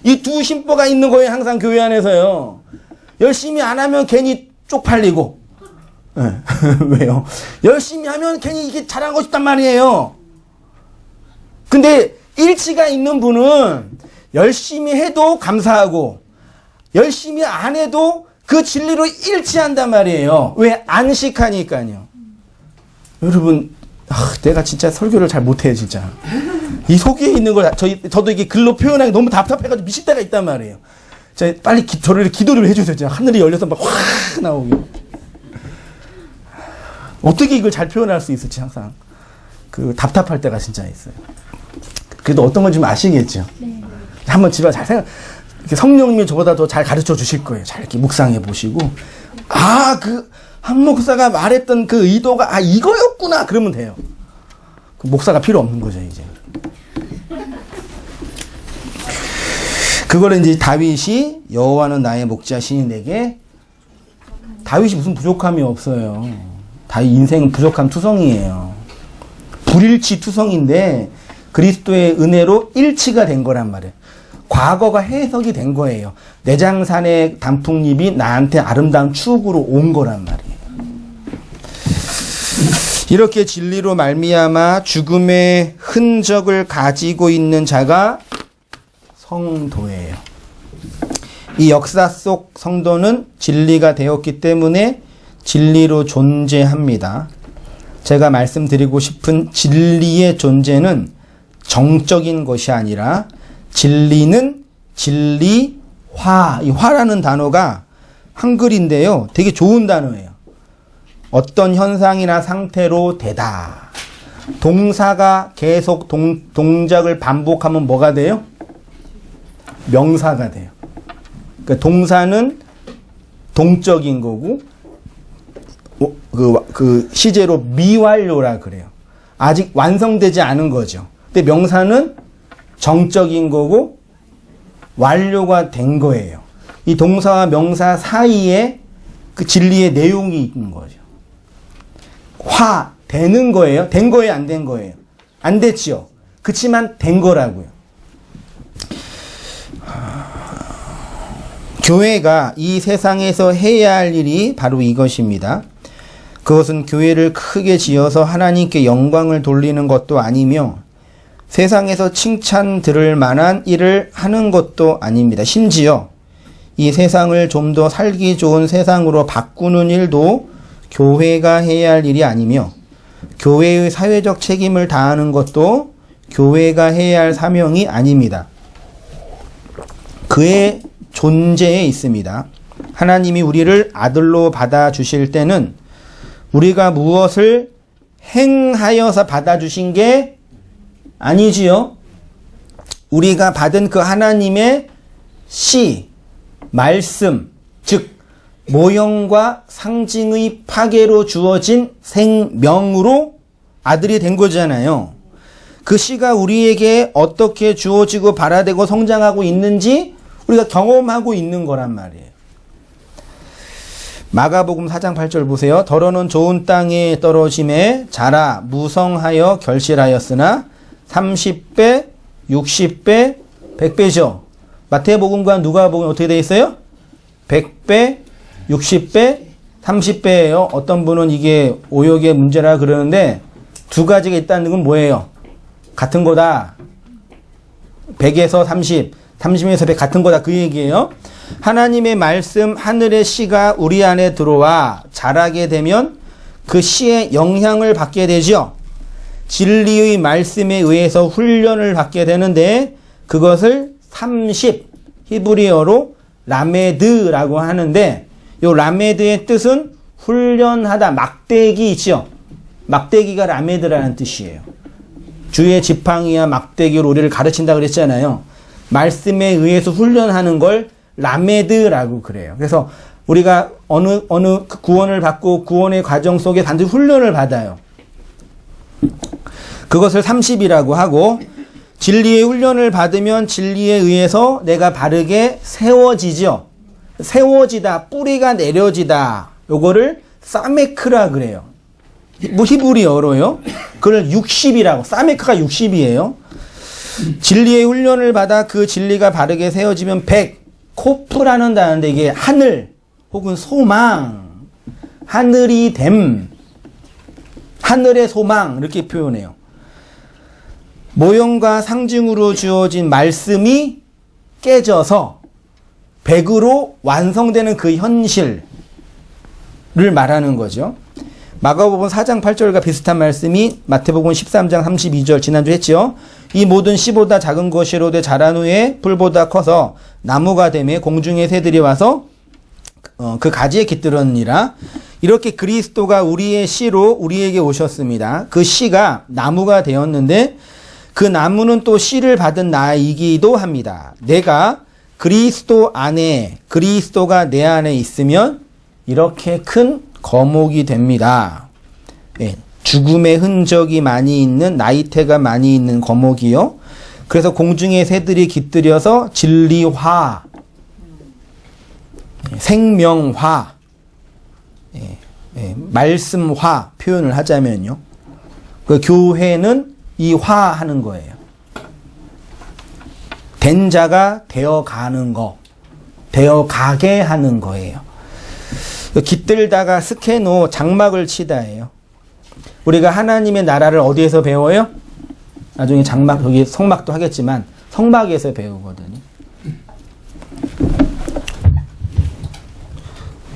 이 두 심보가 있는 거예요, 항상 교회 안에서요. 열심히 안 하면 괜히 쪽팔리고. 왜요? 열심히 하면 괜히 이게 자랑하고 싶단 말이에요. 근데 일치가 있는 분은 열심히 해도 감사하고, 열심히 안 해도 그 진리로 일치한단 말이에요. 왜? 안식하니까요. 여러분, 내가 진짜 설교를 잘 못해요, 진짜. 이 속에 있는 걸, 저도 이게 글로 표현하기 너무 답답해가지고 미칠 때가 있단 말이에요. 빨리 저를 기도를 해주세요. 진짜 하늘이 열려서 막 확 나오게. 어떻게 이걸 잘 표현할 수 있을지 항상 답답할 때가 진짜 있어요. 그래도 어떤 건지 좀 아시겠죠? 네. 한번 집에 잘 성령님이 저보다 더 잘 가르쳐 주실 거예요. 잘 이렇게 묵상해 보시고, 한 목사가 말했던 그 의도가 이거였구나 그러면 돼요. 그 목사가 필요 없는 거죠, 이제. 그거를 이제 다윗이 여호와는 나의 목자시니 내게, 다윗이 무슨 부족함이 없어요. 다윗 인생은 부족함 투성이에요. 불일치 투성인데 그리스도의 은혜로 일치가 된 거란 말이에요. 과거가 해석이 된 거예요. 내장산의 단풍잎이 나한테 아름다운 추억으로 온 거란 말이에요. 이렇게 진리로 말미암아 죽음의 흔적을 가지고 있는 자가 성도예요. 이 역사 속 성도는 진리가 되었기 때문에 진리로 존재합니다. 제가 말씀드리고 싶은 진리의 존재는 정적인 것이 아니라 진리는 진리화. 이 화라는 단어가 한글인데요. 되게 좋은 단어예요. 어떤 현상이나 상태로 되다. 동사가 계속 동작을 반복하면 뭐가 돼요? 명사가 돼요. 그러니까 동사는 동적인 거고 그 시제로 미완료라 그래요. 아직 완성되지 않은 거죠. 근데 명사는 정적인 거고 완료가 된 거예요. 이 동사와 명사 사이에 그 진리의 내용이 있는 거죠. 되는 거예요? 된 거예요? 안 된 거예요? 안 됐지요. 그치만 된 거라고요. 교회가 이 세상에서 해야 할 일이 바로 이것입니다. 그것은 교회를 크게 지어서 하나님께 영광을 돌리는 것도 아니며 세상에서 칭찬 들을 만한 일을 하는 것도 아닙니다. 심지어 이 세상을 좀 더 살기 좋은 세상으로 바꾸는 일도 교회가 해야 할 일이 아니며 교회의 사회적 책임을 다하는 것도 교회가 해야 할 사명이 아닙니다. 그의 존재에 있습니다. 하나님이 우리를 아들로 받아주실 때는 우리가 무엇을 행하여서 받아주신 게 아니지요. 우리가 받은 그 하나님의 말씀, 즉 모형과 상징의 파괴로 주어진 생명으로 아들이 된 거잖아요. 그 씨가 우리에게 어떻게 주어지고 발화되고 성장하고 있는지 우리가 경험하고 있는 거란 말이에요. 마가복음 4장 8절 보세요. 더러는 좋은 땅에 떨어짐에 자라 무성하여 결실하였으나 30배, 60배, 100배죠. 마태복음과 누가복음 어떻게 되어 있어요? 100배, 60배, 30배예요. 어떤 분은 이게 오역의 문제라 그러는데 두 가지가 있다는 건 뭐예요? 같은 거다. 100에서 30, 30에서 100 같은 거다. 그 얘기예요. 하나님의 말씀, 하늘의 씨가 우리 안에 들어와 자라게 되면 그 씨의 영향을 받게 되죠. 진리의 말씀에 의해서 훈련을 받게 되는데 그것을 30, 히브리어로 라메드라고 하는데 이 라메드의 뜻은 훈련하다, 막대기 있죠. 막대기가 라메드라는 뜻이에요. 주의 지팡이와 막대기로 우리를 가르친다 그랬잖아요. 말씀에 의해서 훈련하는 걸 라메드라고 그래요. 그래서 우리가 어느 구원을 받고 구원의 과정 속에 반드시 훈련을 받아요. 그것을 30이라고 하고 진리의 훈련을 받으면 진리에 의해서 내가 바르게 세워지죠. 세워지다, 뿌리가 내려지다. 요거를 사메크라 그래요. 뭐 히브리어로요. 그걸 60이라고. 사메크가 60이에요. 진리의 훈련을 받아 그 진리가 바르게 세워지면 100. 코프라는 단어인데 이게 하늘 혹은 소망, 하늘이 됨, 하늘의 소망 이렇게 표현해요. 모형과 상징으로 주어진 말씀이 깨져서 100으로 완성되는 그 현실을 말하는 거죠. 마가복음 4장 8절과 비슷한 말씀이 마태복음 13장 32절 지난주 했죠. 이 모든 씨보다 작은 것이로되 자란 후에 풀보다 커서 나무가 되매 공중의 새들이 와서 그 가지에 깃들었느니라. 이렇게 그리스도가 우리의 씨로 우리에게 오셨습니다. 그 씨가 나무가 되었는데 그 나무는 또 씨를 받은 나이기도 합니다. 내가 그리스도 안에, 그리스도가 내 안에 있으면 이렇게 큰 거목이 됩니다. 예, 죽음의 흔적이 많이 있는, 나이테가 많이 있는 거목이요. 그래서 공중의 새들이 깃들여서 진리화, 생명화, 말씀화 표현을 하자면요. 그 교회는 이 화하는 거예요. 된 자가 되어가는 거, 되어가게 하는 거예요. 깃들다가 스케노 장막을 치다예요. 우리가 하나님의 나라를 어디에서 배워요? 나중에 장막, 여기 성막도 하겠지만 성막에서 배우거든요.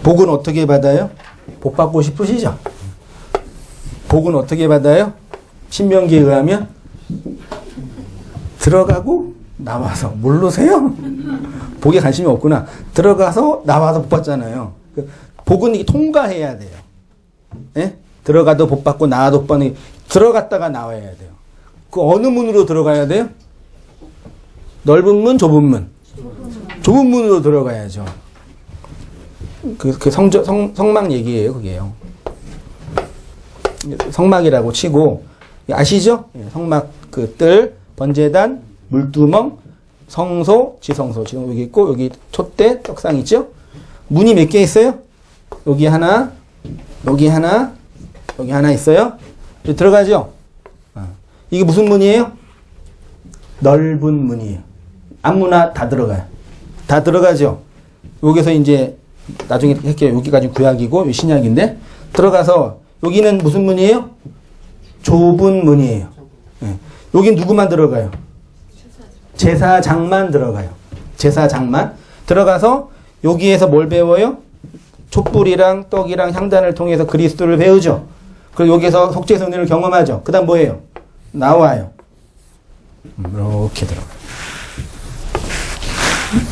복은 어떻게 받아요? 복 받고 싶으시죠? 복은 어떻게 받아요? 신명기에 의하면 들어가고 나와서. 모르세요? 복에 관심이 없구나. 들어가서 나와서 복 받잖아요. 복은 이게 통과해야 돼요. 예? 들어가도 복 받고 나와도 복 받는 게, 들어갔다가 나와야 돼요. 그 어느 문으로 들어가야 돼요? 넓은 문, 좁은 문? 좁은 문으로 들어가야죠. 그 성막 얘기예요, 그게요. 성막이라고 치고, 아시죠? 성막, 그 뜰, 번제단, 물두멍, 성소, 지성소. 지금 여기 있고, 여기 촛대, 떡상 있죠? 문이 몇 개 있어요? 여기 하나, 여기 하나, 여기 하나 있어요? 들어가죠? 이게 무슨 문이에요? 넓은 문이에요. 아무나 다 들어가요. 다 들어가죠? 여기서 이제, 나중에 할게요. 여기까지 구약이고, 여기 신약인데, 들어가서, 여기는 무슨 문이에요? 좁은 문이에요. 네. 여긴 누구만 들어가요? 제사장만 들어가요. 제사장만. 들어가서, 여기에서 뭘 배워요? 촛불이랑 떡이랑 향단을 통해서 그리스도를 배우죠. 그리고 여기서 속죄성례를 경험하죠. 그 다음 뭐예요? 나와요. 이렇게 들어가요.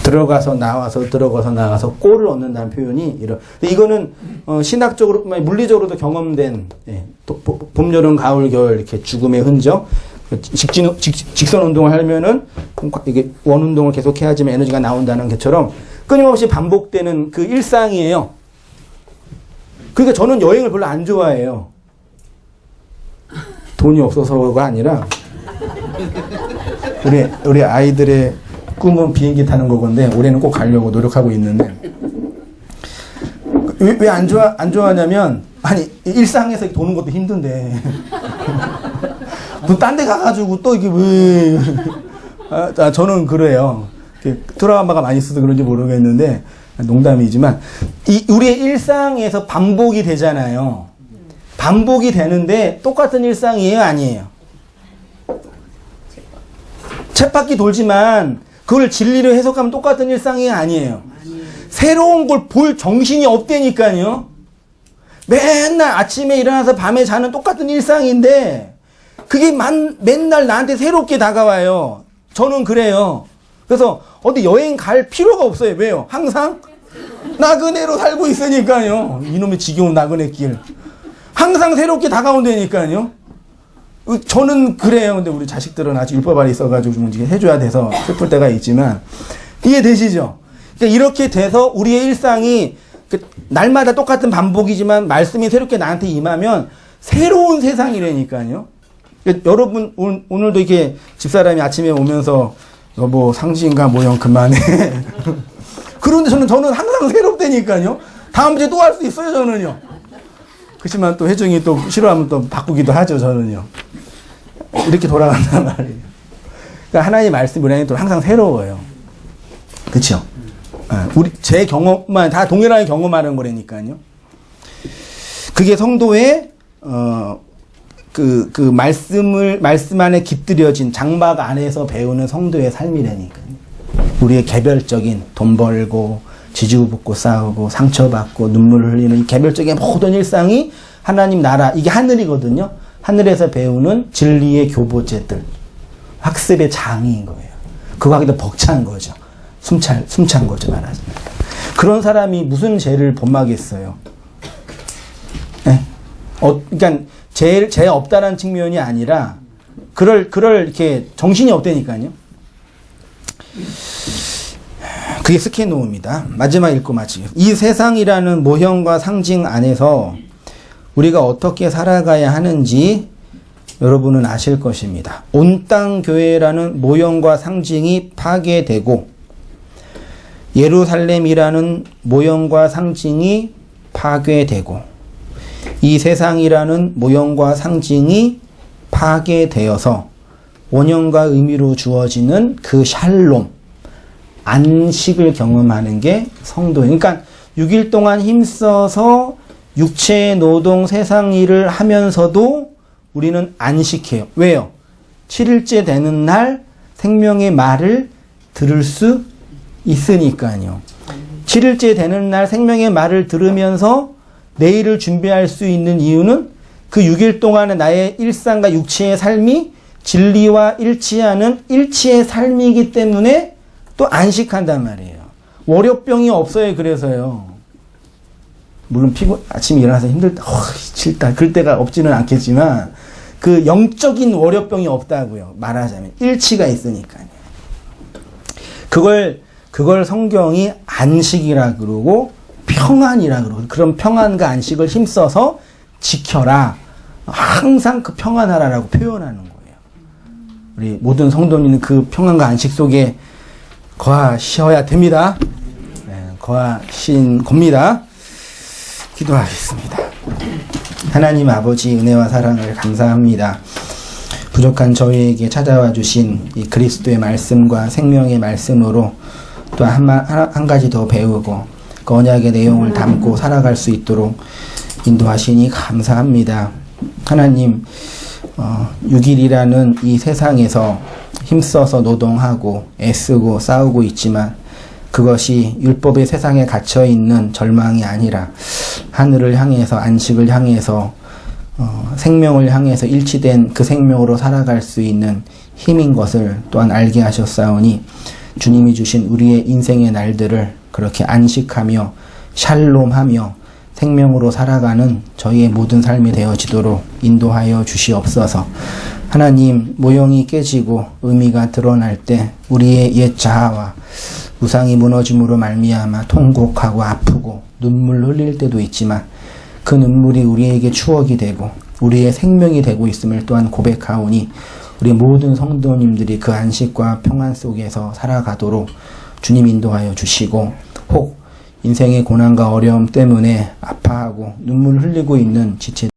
들어가서 나와서 들어가서 나와서 꼴을 얻는다는 표현이 이런. 이거는 신학적으로 물리적으로도 경험된, 예, 봄, 여름, 가을, 겨울 이렇게 죽음의 흔적. 직선 운동을 하면은 이게 원 운동을 계속 해야지만 에너지가 나온다는 것처럼 끊임없이 반복되는 그 일상이에요. 그러니까 저는 여행을 별로 안 좋아해요. 돈이 없어서가 아니라 우리 아이들의 꿈은 비행기 타는 거건데 올해는 꼭 가려고 노력하고 있는데 왜 안 좋아하냐면 아니 일상에서 도는 것도 힘든데 또 딴 데 가가지고 또 이게 왜 저는 그래요. 트라우마가 많이 있어서 그런지 모르겠는데 농담이지만 우리의 일상에서 반복이 되잖아요. 반복이 되는데 똑같은 일상이에요, 아니에요? 쳇바퀴 돌지만 그걸 진리로 해석하면 똑같은 일상이 아니에요. 새로운 걸 볼 정신이 없다니까요. 맨날 아침에 일어나서 밤에 자는 똑같은 일상인데 그게 맨날 나한테 새롭게 다가와요. 저는 그래요. 그래서 어디 여행 갈 필요가 없어요. 왜요? 항상 나그네로 살고 있으니까요. 이놈의 지겨운 나그네 길. 항상 새롭게 다가온다니까요. 저는 그래요. 근데 우리 자식들은 아직 율법 아래 있어가지고 좀 해줘야 돼서 슬플 때가 있지만 이해되시죠? 그러니까 이렇게 돼서 우리의 일상이 날마다 똑같은 반복이지만 말씀이 새롭게 나한테 임하면 새로운 세상이라니까요. 그러니까 여러분 오늘도 이렇게 집사람이 아침에 오면서 여보 상징과 모형 그만해. 그런데 저는 항상 새롭다니까요. 다음 주에 또 할 수 있어요 저는요. 그렇지만 또 혜정이 또 싫어하면 또 바꾸기도 하죠 저는요. 이렇게 돌아간단 말이에요. 그러니까 하나님의 말씀 우리 안에 또 항상 새로워요. 그렇죠? 제 경험만 다 동일하게 경험하는 거라니까요. 그게 성도의 그 말씀 안에 깃들여진 장막 안에서 배우는 성도의 삶이라니까요. 우리의 개별적인 돈 벌고 지지부복고 싸우고 상처받고 눈물을 흘리는 이 개별적인 모든 일상이 하나님 나라 이게 하늘이거든요. 하늘에서 배우는 진리의 교보제들 학습의 장인 거예요. 그거 하기도 벅찬 거죠. 숨찬 거죠 말하자면. 그런 사람이 무슨 죄를 범하겠어요. 네? 그러니까 죄 없다라는 측면이 아니라 그럴 이렇게 정신이 없다니까요. 그게 스케노입니다. 마지막 읽고 마치겠습니다. 이 세상이라는 모형과 상징 안에서 우리가 어떻게 살아가야 하는지 여러분은 아실 것입니다. 온 땅 교회라는 모형과 상징이 파괴되고 예루살렘이라는 모형과 상징이 파괴되고 이 세상이라는 모형과 상징이 파괴되어서 원형과 의미로 주어지는 그 샬롬, 안식을 경험하는 게 성도예요. 그러니까 6일 동안 힘써서 육체의 노동 세상 일을 하면서도 우리는 안식해요. 왜요? 7일째 되는 날 생명의 말을 들을 수 있으니까요. 7일째 되는 날 생명의 말을 들으면서 내일을 준비할 수 있는 이유는 그 6일 동안의 나의 일상과 육체의 삶이 진리와 일치하는 일치의 삶이기 때문에 또 안식한단 말이에요. 월요병이 없어요. 그래서요. 물론 아침에 일어나서 힘들다, 싫다, 그럴 때가 없지는 않겠지만 그 영적인 월요병이 없다고요. 말하자면 일치가 있으니까요. 그걸 성경이 안식이라 그러고 평안이라 그러고, 그런 평안과 안식을 힘써서 지켜라. 항상 그 평안하라라고 표현하는 거예요. 우리 모든 성도님은 그 평안과 안식 속에 거하셔야 됩니다. 네, 거하신 겁니다. 기도하겠습니다. 하나님 아버지 은혜와 사랑을 감사합니다. 부족한 저희에게 찾아와 주신 이 그리스도의 말씀과 생명의 말씀으로 또 한 가지 더 배우고 그 언약의 내용을 담고 살아갈 수 있도록 인도하시니 감사합니다. 하나님, 6일이라는 이 세상에서 힘써서 노동하고 애쓰고 싸우고 있지만 그것이 율법의 세상에 갇혀있는 절망이 아니라 하늘을 향해서, 안식을 향해서, 생명을 향해서 일치된 그 생명으로 살아갈 수 있는 힘인 것을 또한 알게 하셨사오니 주님이 주신 우리의 인생의 날들을 그렇게 안식하며 샬롬하며 생명으로 살아가는 저희의 모든 삶이 되어지도록 인도하여 주시옵소서. 하나님, 모형이 깨지고 의미가 드러날 때 우리의 옛 자아와 우상이 무너짐으로 말미암아 통곡하고 아프고 눈물 흘릴 때도 있지만 그 눈물이 우리에게 추억이 되고 우리의 생명이 되고 있음을 또한 고백하오니 우리 모든 성도님들이 그 안식과 평안 속에서 살아가도록 주님 인도하여 주시고, 혹 인생의 고난과 어려움 때문에 아파하고 눈물 흘리고 있는 지체